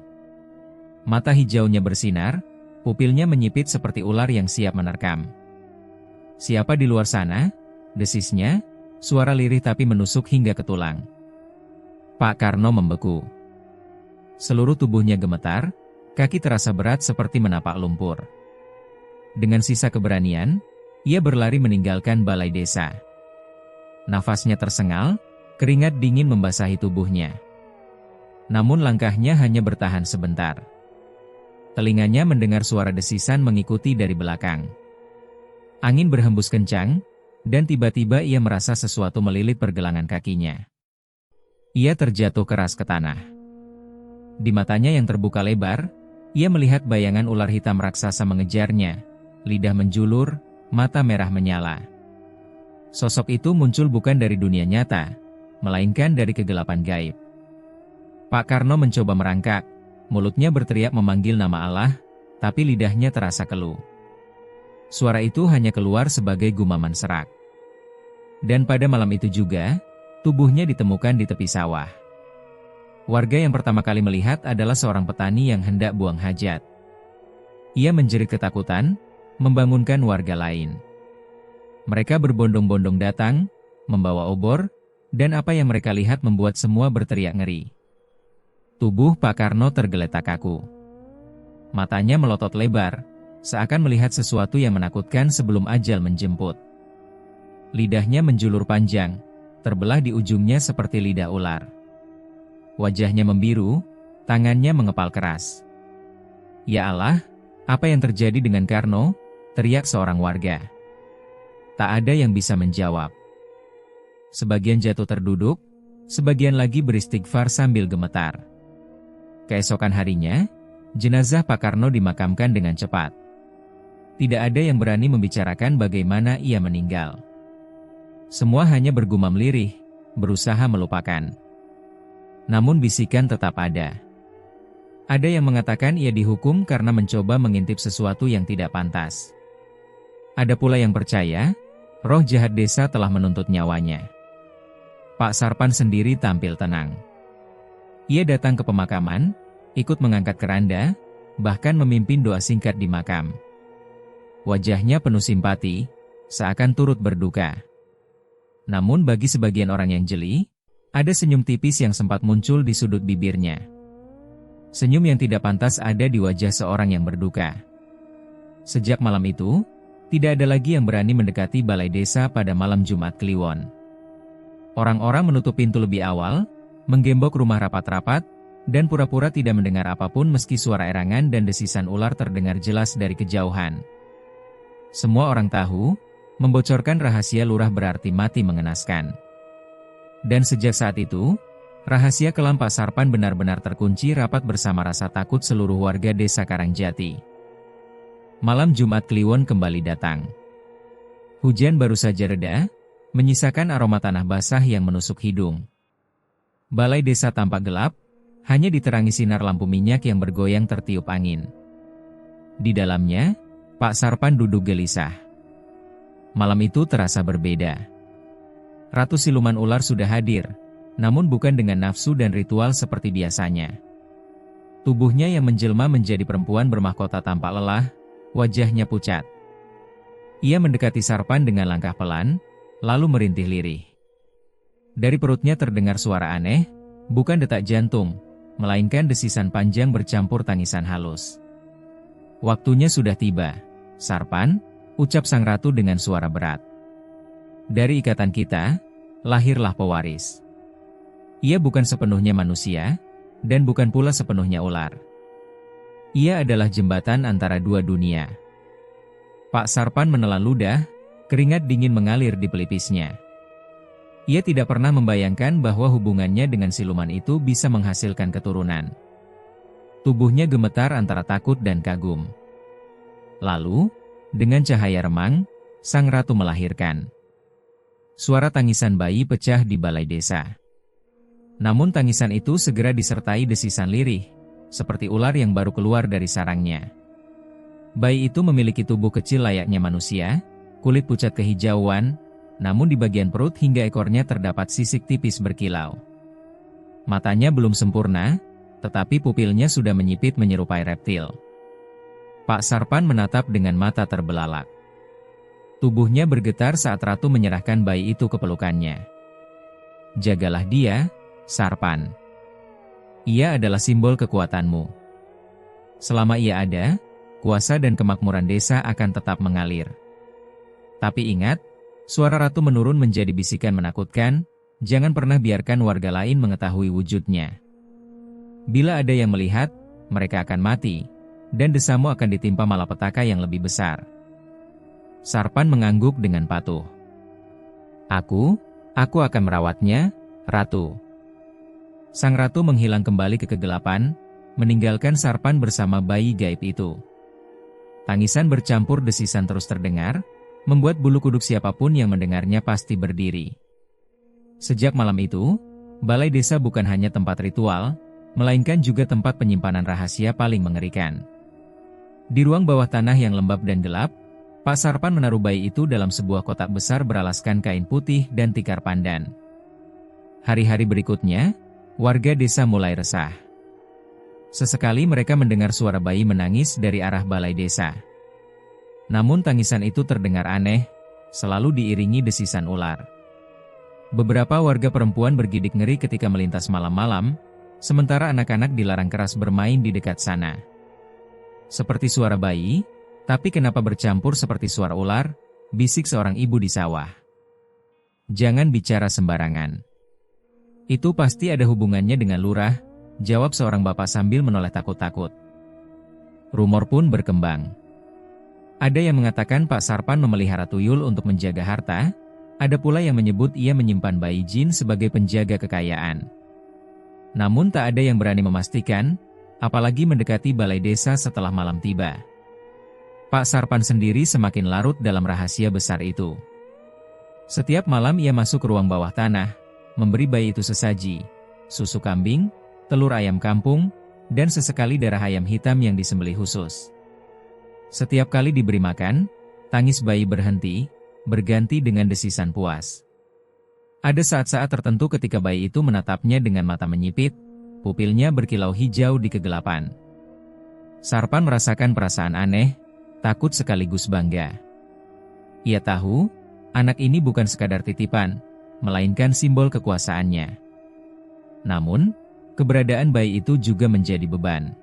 Mata hijaunya bersinar, pupilnya menyipit seperti ular yang siap menerkam. Siapa di luar sana? Desisnya, suara lirih tapi menusuk hingga ke tulang. Pak Karno membeku. Seluruh tubuhnya gemetar, kaki terasa berat seperti menapak lumpur. Dengan sisa keberanian, ia berlari meninggalkan balai desa. Nafasnya tersengal, keringat dingin membasahi tubuhnya. Namun langkahnya hanya bertahan sebentar. Telinganya mendengar suara desisan mengikuti dari belakang. Angin berhembus kencang, dan tiba-tiba ia merasa sesuatu melilit pergelangan kakinya. Ia terjatuh keras ke tanah. Di matanya yang terbuka lebar, ia melihat bayangan ular hitam raksasa mengejarnya, lidah menjulur, mata merah menyala. Sosok itu muncul bukan dari dunia nyata, melainkan dari kegelapan gaib. Pak Karno mencoba merangkak, Mulutnya berteriak memanggil nama Allah, tapi lidahnya terasa keluh. Suara itu hanya keluar sebagai gumaman serak. Dan pada malam itu juga, tubuhnya ditemukan di tepi sawah. Warga yang pertama kali melihat adalah seorang petani yang hendak buang hajat. Ia menjerit ketakutan, membangunkan warga lain. Mereka berbondong-bondong datang, membawa obor, dan apa yang mereka lihat membuat semua berteriak ngeri. Tubuh Pak Karno tergeletak kaku. Matanya melotot lebar, seakan melihat sesuatu yang menakutkan sebelum ajal menjemput. Lidahnya menjulur panjang, terbelah di ujungnya seperti lidah ular. Wajahnya membiru, tangannya mengepal keras. "Ya Allah, apa yang terjadi dengan Karno?" teriak seorang warga. Tak ada yang bisa menjawab. Sebagian jatuh terduduk, sebagian lagi beristighfar sambil gemetar. Keesokan harinya, jenazah Pak Karno dimakamkan dengan cepat. Tidak ada yang berani membicarakan bagaimana ia meninggal. Semua hanya bergumam lirih, berusaha melupakan. Namun bisikan tetap ada. Ada yang mengatakan ia dihukum karena mencoba mengintip sesuatu yang tidak pantas. Ada pula yang percaya, roh jahat desa telah menuntut nyawanya. Pak Sarpan sendiri tampil tenang. Ia datang ke pemakaman, ikut mengangkat keranda, bahkan memimpin doa singkat di makam. Wajahnya penuh simpati, seakan turut berduka. Namun bagi sebagian orang yang jeli, ada senyum tipis yang sempat muncul di sudut bibirnya. Senyum yang tidak pantas ada di wajah seorang yang berduka. Sejak malam itu, tidak ada lagi yang berani mendekati balai desa pada malam Jumat Kliwon. Orang-orang menutup pintu lebih awal, menggembok rumah rapat-rapat, dan pura-pura tidak mendengar apapun meski suara erangan dan desisan ular terdengar jelas dari kejauhan. Semua orang tahu, membocorkan rahasia lurah berarti mati mengenaskan. Dan sejak saat itu, rahasia kelam Pak Sarpan benar-benar terkunci rapat bersama rasa takut seluruh warga desa Karangjati. Malam Jumat Kliwon kembali datang. Hujan baru saja reda, menyisakan aroma tanah basah yang menusuk hidung. Balai desa tampak gelap, hanya diterangi sinar lampu minyak yang bergoyang tertiup angin. Di dalamnya, Pak Sarpan duduk gelisah. Malam itu terasa berbeda. Ratu siluman ular sudah hadir, namun bukan dengan nafsu dan ritual seperti biasanya. Tubuhnya yang menjelma menjadi perempuan bermahkota tampak lelah, wajahnya pucat. Ia mendekati Sarpan dengan langkah pelan, lalu merintih lirih. Dari perutnya terdengar suara aneh, bukan detak jantung, melainkan desisan panjang bercampur tangisan halus. "Waktunya sudah tiba, Sarpan," ucap sang ratu dengan suara berat. "Dari ikatan kita, lahirlah pewaris." Ia bukan sepenuhnya manusia, dan bukan pula sepenuhnya ular. Ia adalah jembatan antara dua dunia. Pak Sarpan menelan ludah, keringat dingin mengalir di pelipisnya. Ia tidak pernah membayangkan bahwa hubungannya dengan siluman itu bisa menghasilkan keturunan. Tubuhnya gemetar antara takut dan kagum. Lalu, dengan cahaya remang, sang ratu melahirkan. Suara tangisan bayi pecah di balai desa. Namun tangisan itu segera disertai desisan lirih, seperti ular yang baru keluar dari sarangnya. Bayi itu memiliki tubuh kecil layaknya manusia, kulit pucat kehijauan, namun di bagian perut hingga ekornya terdapat sisik tipis berkilau. Matanya belum sempurna, tetapi pupilnya sudah menyipit menyerupai reptil. Pak Sarpan menatap dengan mata terbelalak. Tubuhnya bergetar saat ratu menyerahkan bayi itu ke pelukannya. "Jagalah dia, Sarpan. Ia adalah simbol kekuatanmu. Selama ia ada, kuasa dan kemakmuran desa akan tetap mengalir." Tapi ingat, suara ratu menurun menjadi bisikan menakutkan, jangan pernah biarkan warga lain mengetahui wujudnya. Bila ada yang melihat, mereka akan mati, dan desamu akan ditimpa malapetaka yang lebih besar. Sarpan mengangguk dengan patuh. Aku akan merawatnya, Ratu." Sang ratu menghilang kembali ke kegelapan, meninggalkan Sarpan bersama bayi gaib itu. Tangisan bercampur desisan terus terdengar, membuat bulu kuduk siapapun yang mendengarnya pasti berdiri. Sejak malam itu, balai desa bukan hanya tempat ritual, melainkan juga tempat penyimpanan rahasia paling mengerikan. Di ruang bawah tanah yang lembab dan gelap, Pak Sarpan menaruh bayi itu dalam sebuah kotak besar beralaskan kain putih dan tikar pandan. Hari-hari berikutnya, warga desa mulai resah. Sesekali mereka mendengar suara bayi menangis dari arah balai desa. Namun tangisan itu terdengar aneh, selalu diiringi desisan ular. Beberapa warga perempuan bergidik ngeri ketika melintas malam-malam, sementara anak-anak dilarang keras bermain di dekat sana. Seperti suara bayi, tapi kenapa bercampur seperti suara ular, bisik seorang ibu di sawah. Jangan bicara sembarangan. Itu pasti ada hubungannya dengan lurah, jawab seorang bapak sambil menoleh takut-takut. Rumor pun berkembang. Ada yang mengatakan Pak Sarpan memelihara tuyul untuk menjaga harta, ada pula yang menyebut ia menyimpan bayi jin sebagai penjaga kekayaan. Namun tak ada yang berani memastikan, apalagi mendekati balai desa setelah malam tiba. Pak Sarpan sendiri semakin larut dalam rahasia besar itu. Setiap malam ia masuk ke ruang bawah tanah, memberi bayi itu sesaji, susu kambing, telur ayam kampung, dan sesekali darah ayam hitam yang disembelih khusus. Setiap kali diberi makan, tangis bayi berhenti, berganti dengan desisan puas. Ada saat-saat tertentu ketika bayi itu menatapnya dengan mata menyipit, pupilnya berkilau hijau di kegelapan. Sarpan merasakan perasaan aneh, takut sekaligus bangga. Ia tahu, anak ini bukan sekadar titipan, melainkan simbol kekuasaannya. Namun, keberadaan bayi itu juga menjadi beban.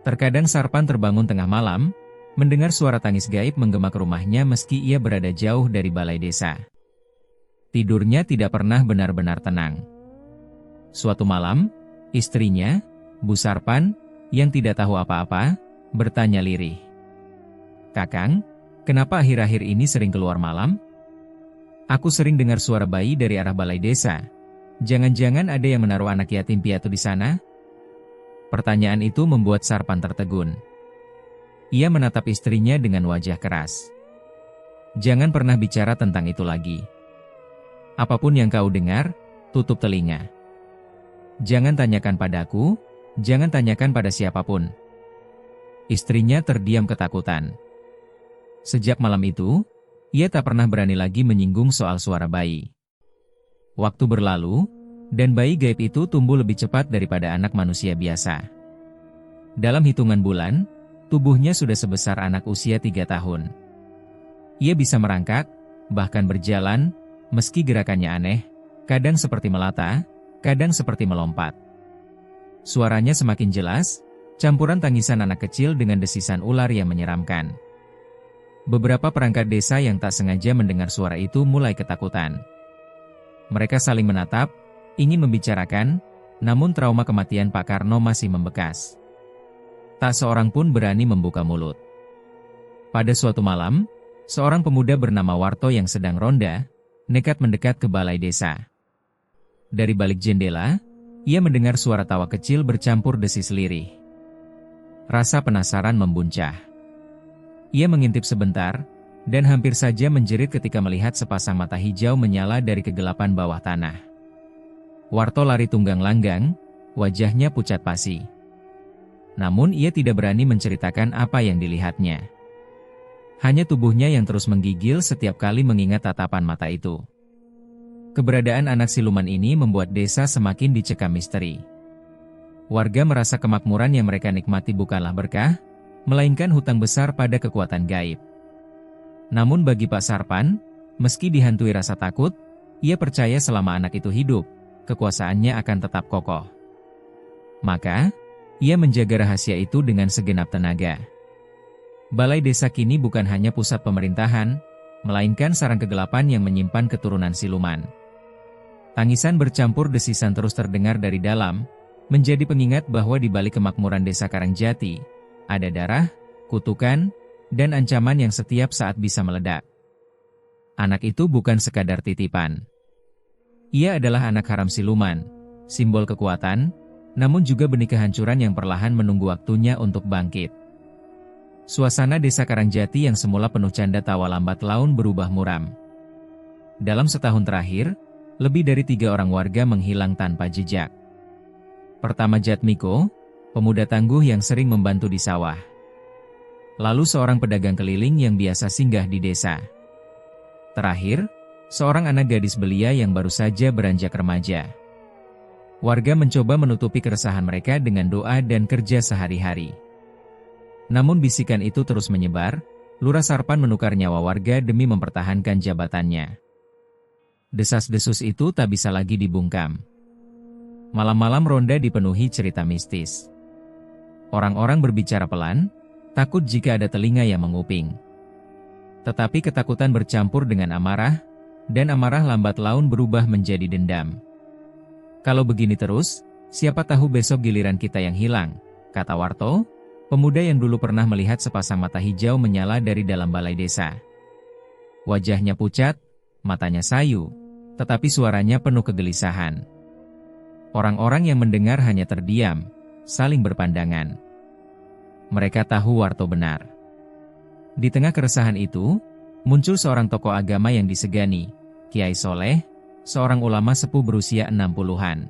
Terkadang Sarpan terbangun tengah malam, mendengar suara tangis gaib menggema ke rumahnya meski ia berada jauh dari balai desa. Tidurnya tidak pernah benar-benar tenang. Suatu malam, istrinya, Bu Sarpan, yang tidak tahu apa-apa, bertanya lirih. "Kakang, kenapa akhir-akhir ini sering keluar malam? Aku sering dengar suara bayi dari arah balai desa. Jangan-jangan ada yang menaruh anak yatim piatu di sana?" Pertanyaan itu membuat Sarpan tertegun. Ia menatap istrinya dengan wajah keras. "Jangan pernah bicara tentang itu lagi. Apapun yang kau dengar, tutup telinga. Jangan tanyakan padaku, jangan tanyakan pada siapapun." Istrinya terdiam ketakutan. Sejak malam itu, ia tak pernah berani lagi menyinggung soal suara bayi. Waktu berlalu, dan bayi gaib itu tumbuh lebih cepat daripada anak manusia biasa. Dalam hitungan bulan, tubuhnya sudah sebesar anak usia 3 tahun. Ia bisa merangkak, bahkan berjalan, meski gerakannya aneh, kadang seperti melata, kadang seperti melompat. Suaranya semakin jelas, campuran tangisan anak kecil dengan desisan ular yang menyeramkan. Beberapa perangkat desa yang tak sengaja mendengar suara itu mulai ketakutan. Mereka saling menatap, ingin membicarakan, namun trauma kematian Pak Karno masih membekas. Tak seorang pun berani membuka mulut. Pada suatu malam, seorang pemuda bernama Warto yang sedang ronda, nekat mendekat ke balai desa. Dari balik jendela, ia mendengar suara tawa kecil bercampur desis lirih. Rasa penasaran membuncah. Ia mengintip sebentar, dan hampir saja menjerit ketika melihat sepasang mata hijau menyala dari kegelapan bawah tanah. Warto lari tunggang langgang, wajahnya pucat pasi. Namun ia tidak berani menceritakan apa yang dilihatnya. Hanya tubuhnya yang terus menggigil setiap kali mengingat tatapan mata itu. Keberadaan anak siluman ini membuat desa semakin dicekam misteri. Warga merasa kemakmuran yang mereka nikmati bukanlah berkah, melainkan hutang besar pada kekuatan gaib. Namun bagi Pak Sarpan, meski dihantui rasa takut, ia percaya selama anak itu hidup, kekuasaannya akan tetap kokoh. Maka, ia menjaga rahasia itu dengan segenap tenaga. Balai desa kini bukan hanya pusat pemerintahan, melainkan sarang kegelapan yang menyimpan keturunan siluman. Tangisan bercampur desisan terus terdengar dari dalam, menjadi pengingat bahwa di balik kemakmuran desa Karangjati, ada darah, kutukan, dan ancaman yang setiap saat bisa meledak. Anak itu bukan sekadar titipan. Ia adalah anak haram siluman, simbol kekuatan, namun juga benih kehancuran yang perlahan menunggu waktunya untuk bangkit. Suasana desa Karangjati yang semula penuh canda tawa lambat laun berubah muram. Dalam setahun terakhir, lebih dari 3 orang warga menghilang tanpa jejak. Pertama Jatmiko, pemuda tangguh yang sering membantu di sawah. Lalu seorang pedagang keliling yang biasa singgah di desa. Terakhir, seorang anak gadis belia yang baru saja beranjak remaja. Warga mencoba menutupi keresahan mereka dengan doa dan kerja sehari-hari. Namun bisikan itu terus menyebar, Lurah Sarpan menukar nyawa warga demi mempertahankan jabatannya. Desas-desus itu tak bisa lagi dibungkam. Malam-malam ronda dipenuhi cerita mistis. Orang-orang berbicara pelan, takut jika ada telinga yang menguping. Tetapi ketakutan bercampur dengan amarah, dan amarah lambat laun berubah menjadi dendam. Kalau begini terus, siapa tahu besok giliran kita yang hilang, kata Warto, pemuda yang dulu pernah melihat sepasang mata hijau menyala dari dalam balai desa. Wajahnya pucat, matanya sayu, tetapi suaranya penuh kegelisahan. Orang-orang yang mendengar hanya terdiam, saling berpandangan. Mereka tahu Warto benar. Di tengah keresahan itu, muncul seorang tokoh agama yang disegani, Kiai Soleh, seorang ulama sepuh berusia 60-an.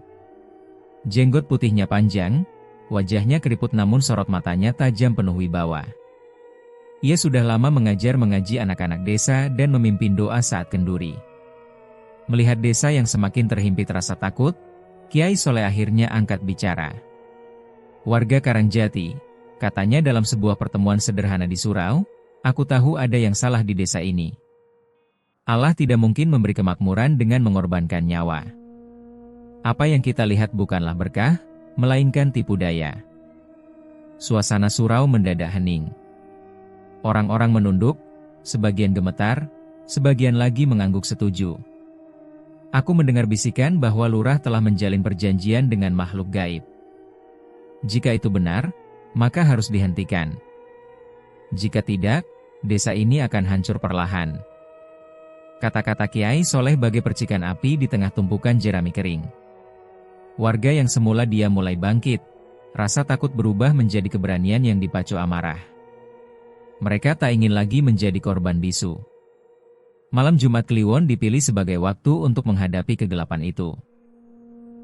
Jenggot putihnya panjang, wajahnya keriput namun sorot matanya tajam penuh wibawa. Ia sudah lama mengaji anak-anak desa dan memimpin doa saat kenduri. Melihat desa yang semakin terhimpit rasa takut, Kiai Soleh akhirnya angkat bicara. Warga Karangjati, katanya dalam sebuah pertemuan sederhana di surau, aku tahu ada yang salah di desa ini. Allah tidak mungkin memberi kemakmuran dengan mengorbankan nyawa. Apa yang kita lihat bukanlah berkah, melainkan tipu daya. Suasana surau mendadak hening. Orang-orang menunduk, sebagian gemetar, sebagian lagi mengangguk setuju. Aku mendengar bisikan bahwa lurah telah menjalin perjanjian dengan makhluk gaib. Jika itu benar, maka harus dihentikan. Jika tidak, desa ini akan hancur perlahan. Kata-kata Kiai Soleh bagai percikan api di tengah tumpukan jerami kering. Warga yang semula diam mulai bangkit, rasa takut berubah menjadi keberanian yang dipacu amarah. Mereka tak ingin lagi menjadi korban bisu. Malam Jumat Kliwon dipilih sebagai waktu untuk menghadapi kegelapan itu.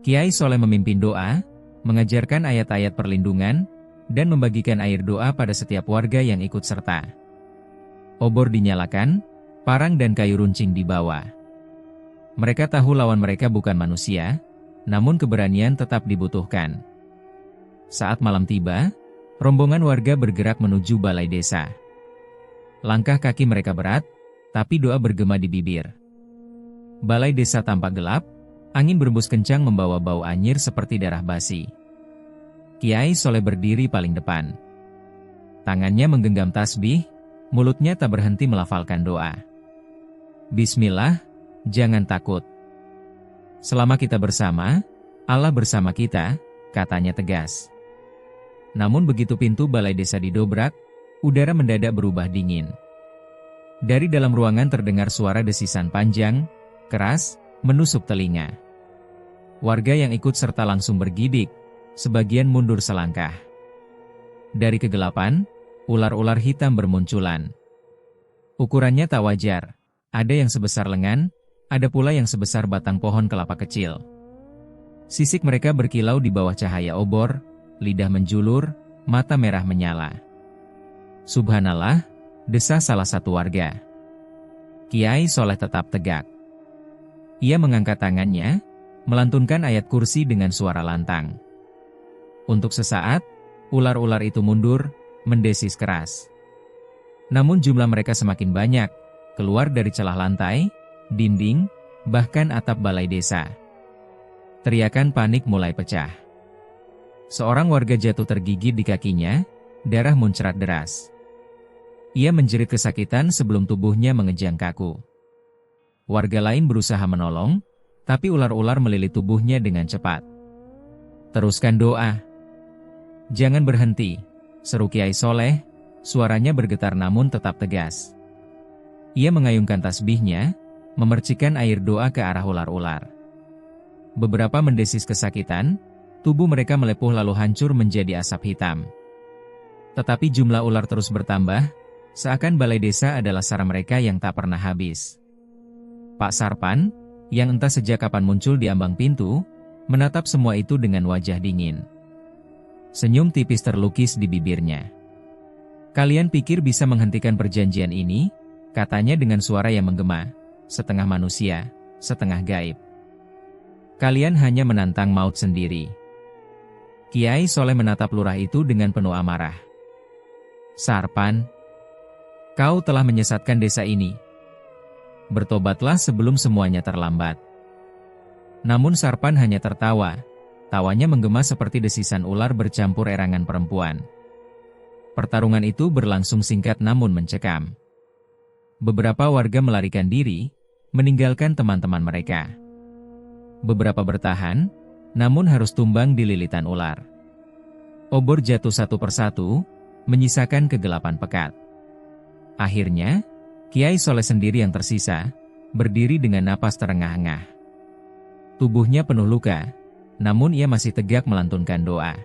Kiai Soleh memimpin doa, mengajarkan ayat-ayat perlindungan, dan membagikan air doa pada setiap warga yang ikut serta. Obor dinyalakan, parang dan kayu runcing dibawa. Mereka tahu lawan mereka bukan manusia, namun keberanian tetap dibutuhkan. Saat malam tiba, rombongan warga bergerak menuju balai desa. Langkah kaki mereka berat, tapi doa bergema di bibir. Balai desa tampak gelap, angin berembus kencang membawa bau anyir seperti darah basi. Kiai Soleh berdiri paling depan. Tangannya menggenggam tasbih, mulutnya tak berhenti melafalkan doa. Bismillah, jangan takut. Selama kita bersama, Allah bersama kita, katanya tegas. Namun begitu pintu balai desa didobrak, udara mendadak berubah dingin. Dari dalam ruangan terdengar suara desisan panjang, keras, menusuk telinga. Warga yang ikut serta langsung bergidik, sebagian mundur selangkah. Dari kegelapan, ular-ular hitam bermunculan. Ukurannya tak wajar, ada yang sebesar lengan, ada pula yang sebesar batang pohon kelapa kecil. Sisik mereka berkilau di bawah cahaya obor, lidah menjulur, mata merah menyala. Subhanallah, desah salah satu warga. Kiai Soleh tetap tegak. Ia mengangkat tangannya, melantunkan ayat kursi dengan suara lantang. Untuk sesaat, ular-ular itu mundur, mendesis keras. Namun jumlah mereka semakin banyak, keluar dari celah lantai, dinding, bahkan atap balai desa. Teriakan panik mulai pecah. Seorang warga jatuh tergigit di kakinya, darah muncrat deras. Ia menjerit kesakitan sebelum tubuhnya mengejang kaku. Warga lain berusaha menolong, tapi ular-ular melilit tubuhnya dengan cepat. Teruskan doa. Jangan berhenti, seru Kiai Soleh, suaranya bergetar namun tetap tegas. Ia mengayunkan tasbihnya, memercikan air doa ke arah ular-ular. Beberapa mendesis kesakitan, tubuh mereka melepuh lalu hancur menjadi asap hitam. Tetapi jumlah ular terus bertambah, seakan balai desa adalah sarang mereka yang tak pernah habis. Pak Sarpan, yang entah sejak kapan muncul di ambang pintu, menatap semua itu dengan wajah dingin. Senyum tipis terlukis di bibirnya. "Kalian pikir bisa menghentikan perjanjian ini?" katanya dengan suara yang menggema, setengah manusia, setengah gaib. "Kalian hanya menantang maut sendiri." Kiai Soleh menatap lurah itu dengan penuh amarah. "Sarpan, kau telah menyesatkan desa ini. Bertobatlah sebelum semuanya terlambat." Namun Sarpan hanya tertawa. Tawanya menggema seperti desisan ular bercampur erangan perempuan. Pertarungan itu berlangsung singkat namun mencekam. Beberapa warga melarikan diri, meninggalkan teman-teman mereka. Beberapa bertahan, namun harus tumbang di lilitan ular. Obor jatuh satu persatu, menyisakan kegelapan pekat. Akhirnya, Kiai Soleh sendiri yang tersisa, berdiri dengan napas terengah-engah. Tubuhnya penuh luka, namun ia masih tegak melantunkan doa.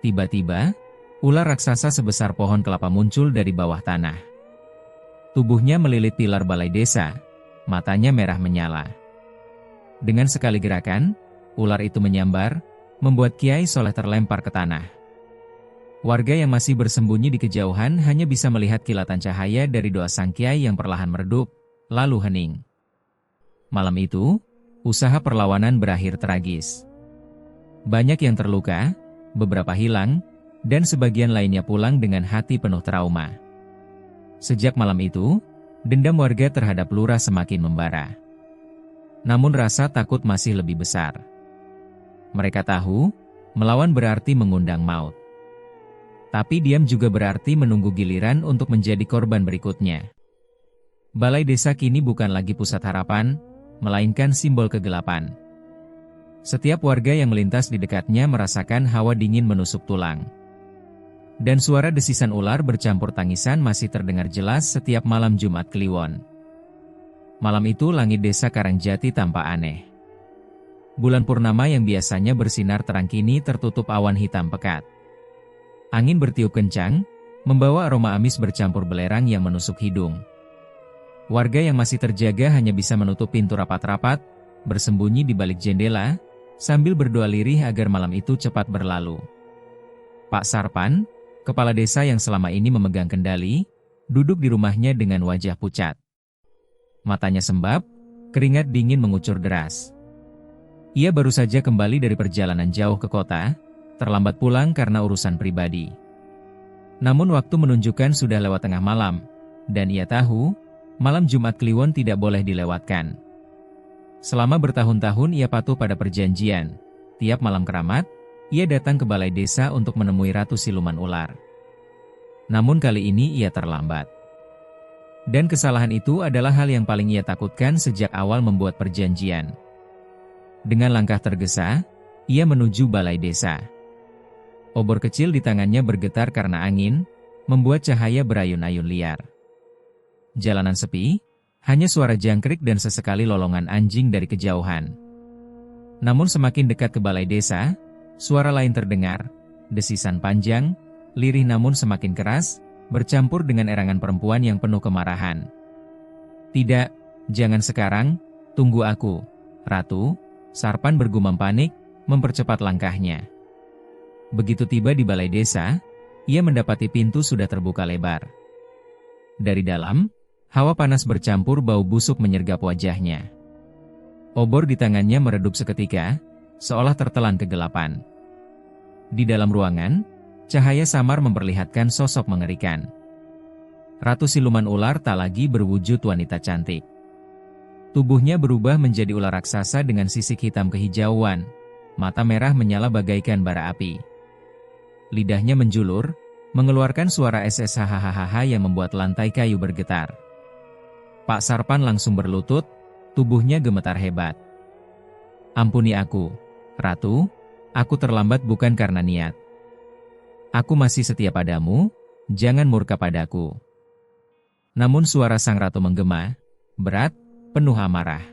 Tiba-tiba, ular raksasa sebesar pohon kelapa muncul dari bawah tanah. Tubuhnya melilit pilar balai desa, matanya merah menyala. Dengan sekali gerakan, ular itu menyambar, membuat Kiai Soleh terlempar ke tanah. Warga yang masih bersembunyi di kejauhan hanya bisa melihat kilatan cahaya dari doa sang Kiai yang perlahan meredup, lalu hening. Malam itu, usaha perlawanan berakhir tragis. Banyak yang terluka, beberapa hilang, dan sebagian lainnya pulang dengan hati penuh trauma. Sejak malam itu, dendam warga terhadap lurah semakin membara. Namun rasa takut masih lebih besar. Mereka tahu, melawan berarti mengundang maut. Tapi diam juga berarti menunggu giliran untuk menjadi korban berikutnya. Balai desa kini bukan lagi pusat harapan, melainkan simbol kegelapan. Setiap warga yang melintas di dekatnya merasakan hawa dingin menusuk tulang. Dan suara desisan ular bercampur tangisan masih terdengar jelas setiap malam Jumat Kliwon. Malam itu langit desa Karangjati tampak aneh. Bulan purnama yang biasanya bersinar terang kini tertutup awan hitam pekat. Angin bertiup kencang, membawa aroma amis bercampur belerang yang menusuk hidung. Warga yang masih terjaga hanya bisa menutup pintu rapat-rapat, bersembunyi di balik jendela, sambil berdoa lirih agar malam itu cepat berlalu. Pak Sarpan, kepala desa yang selama ini memegang kendali, duduk di rumahnya dengan wajah pucat. Matanya sembab, keringat dingin mengucur deras. Ia baru saja kembali dari perjalanan jauh ke kota, terlambat pulang karena urusan pribadi. Namun waktu menunjukkan sudah lewat tengah malam, dan ia tahu, malam Jumat Kliwon tidak boleh dilewatkan. Selama bertahun-tahun ia patuh pada perjanjian. Tiap malam keramat, ia datang ke balai desa untuk menemui Ratu Siluman Ular. Namun kali ini ia terlambat. Dan kesalahan itu adalah hal yang paling ia takutkan sejak awal membuat perjanjian. Dengan langkah tergesa, ia menuju balai desa. Obor kecil di tangannya bergetar karena angin, membuat cahaya berayun-ayun liar. Jalanan sepi, hanya suara jangkrik dan sesekali lolongan anjing dari kejauhan. Namun semakin dekat ke balai desa, suara lain terdengar, desisan panjang, lirih namun semakin keras, bercampur dengan erangan perempuan yang penuh kemarahan. "Tidak, jangan sekarang, tunggu aku, Ratu." Sarpan bergumam panik, mempercepat langkahnya. Begitu tiba di balai desa, ia mendapati pintu sudah terbuka lebar. Dari dalam, hawa panas bercampur bau busuk menyergap wajahnya. Obor di tangannya meredup seketika, seolah tertelan kegelapan. Di dalam ruangan, cahaya samar memperlihatkan sosok mengerikan. Ratu Siluman Ular tak lagi berwujud wanita cantik. Tubuhnya berubah menjadi ular raksasa dengan sisik hitam kehijauan, mata merah menyala bagaikan bara api. Lidahnya menjulur, mengeluarkan suara SSHHHH yang membuat lantai kayu bergetar. Pak Sarpan langsung berlutut, tubuhnya gemetar hebat. "Ampuni aku, Ratu, aku terlambat bukan karena niat. Aku masih setia padamu, jangan murka padaku." Namun suara sang ratu menggema, berat, penuh amarah.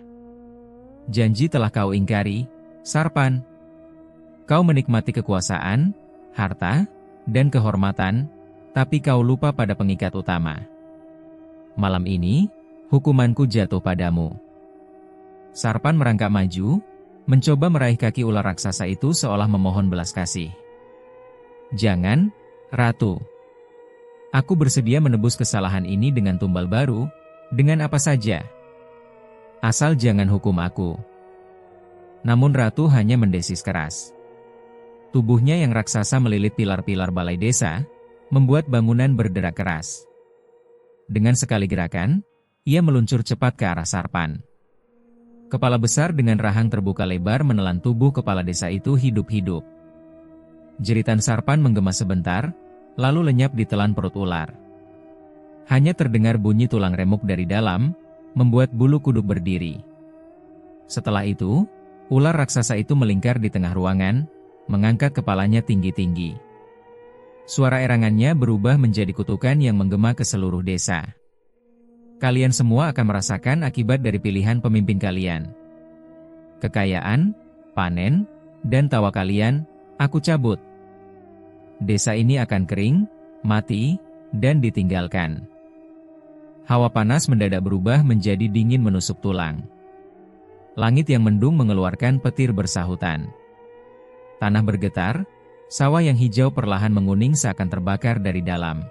"Janji telah kau ingkari, Sarpan. Kau menikmati kekuasaan, harta, dan kehormatan, tapi kau lupa pada pengikat utama. Malam ini, hukumanku jatuh padamu." Sarpan merangkak maju, mencoba meraih kaki ular raksasa itu seolah memohon belas kasih. "Jangan, Ratu. Aku bersedia menebus kesalahan ini dengan tumbal baru, dengan apa saja. Asal jangan hukum aku." Namun Ratu hanya mendesis keras. Tubuhnya yang raksasa melilit pilar-pilar balai desa, membuat bangunan berderak keras. Dengan sekali gerakan, ia meluncur cepat ke arah Sarpan. Kepala besar dengan rahang terbuka lebar menelan tubuh kepala desa itu hidup-hidup. Jeritan Sarpan menggema sebentar, lalu lenyap ditelan perut ular. Hanya terdengar bunyi tulang remuk dari dalam, membuat bulu kuduk berdiri. Setelah itu, ular raksasa itu melingkar di tengah ruangan, mengangkat kepalanya tinggi-tinggi. Suara erangannya berubah menjadi kutukan yang menggema ke seluruh desa. Kalian semua akan merasakan akibat dari pilihan pemimpin kalian. Kekayaan, panen, dan tawa kalian, aku cabut. Desa ini akan kering, mati, dan ditinggalkan. Hawa panas mendadak berubah menjadi dingin menusuk tulang. Langit yang mendung mengeluarkan petir bersahutan. Tanah bergetar, sawah yang hijau perlahan menguning seakan terbakar dari dalam.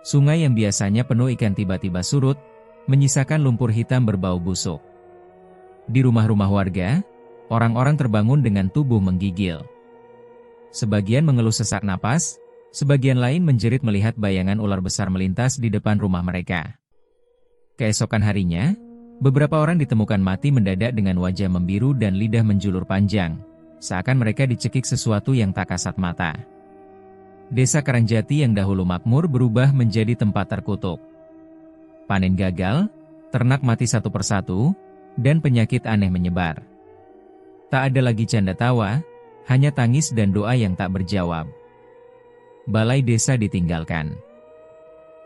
Sungai yang biasanya penuh ikan tiba-tiba surut, menyisakan lumpur hitam berbau busuk. Di rumah-rumah warga, orang-orang terbangun dengan tubuh menggigil. Sebagian mengeluh sesak napas, sebagian lain menjerit melihat bayangan ular besar melintas di depan rumah mereka. Keesokan harinya, beberapa orang ditemukan mati mendadak dengan wajah membiru dan lidah menjulur panjang, seakan mereka dicekik sesuatu yang tak kasat mata. Desa Karangjati yang dahulu makmur berubah menjadi tempat terkutuk. Panen gagal, ternak mati satu persatu, dan penyakit aneh menyebar. Tak ada lagi canda tawa, hanya tangis dan doa yang tak berjawab. Balai desa ditinggalkan.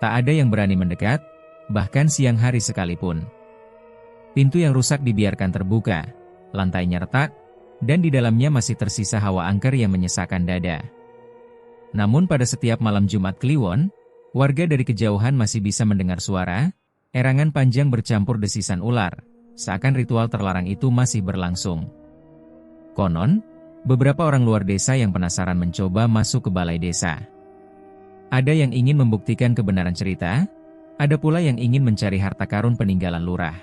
Tak ada yang berani mendekat, bahkan siang hari sekalipun. Pintu yang rusak dibiarkan terbuka, lantainya retak, dan di dalamnya masih tersisa hawa angker yang menyesakkan dada. Namun pada setiap malam Jumat Kliwon, warga dari kejauhan masih bisa mendengar suara, erangan panjang bercampur desisan ular, seakan ritual terlarang itu masih berlangsung. Konon, beberapa orang luar desa yang penasaran mencoba masuk ke balai desa. Ada yang ingin membuktikan kebenaran cerita, ada pula yang ingin mencari harta karun peninggalan lurah.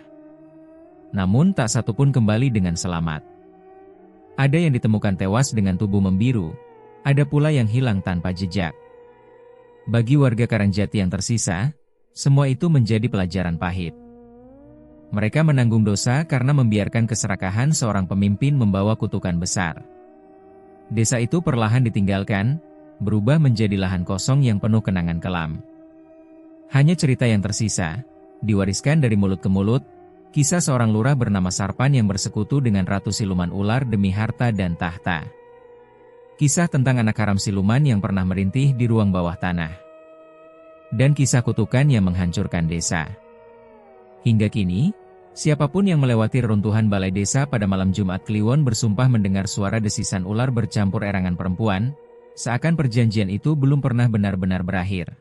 Namun tak satupun kembali dengan selamat. Ada yang ditemukan tewas dengan tubuh membiru, ada pula yang hilang tanpa jejak. Bagi warga Karangjati yang tersisa, semua itu menjadi pelajaran pahit. Mereka menanggung dosa karena membiarkan keserakahan seorang pemimpin membawa kutukan besar. Desa itu perlahan ditinggalkan, berubah menjadi lahan kosong yang penuh kenangan kelam. Hanya cerita yang tersisa, diwariskan dari mulut ke mulut, kisah seorang lurah bernama Sarpan yang bersekutu dengan ratu siluman ular demi harta dan tahta. Kisah tentang anak haram siluman yang pernah merintih di ruang bawah tanah. Dan kisah kutukan yang menghancurkan desa. Hingga kini, siapapun yang melewati reruntuhan balai desa pada malam Jumat Kliwon bersumpah mendengar suara desisan ular bercampur erangan perempuan, seakan perjanjian itu belum pernah benar-benar berakhir.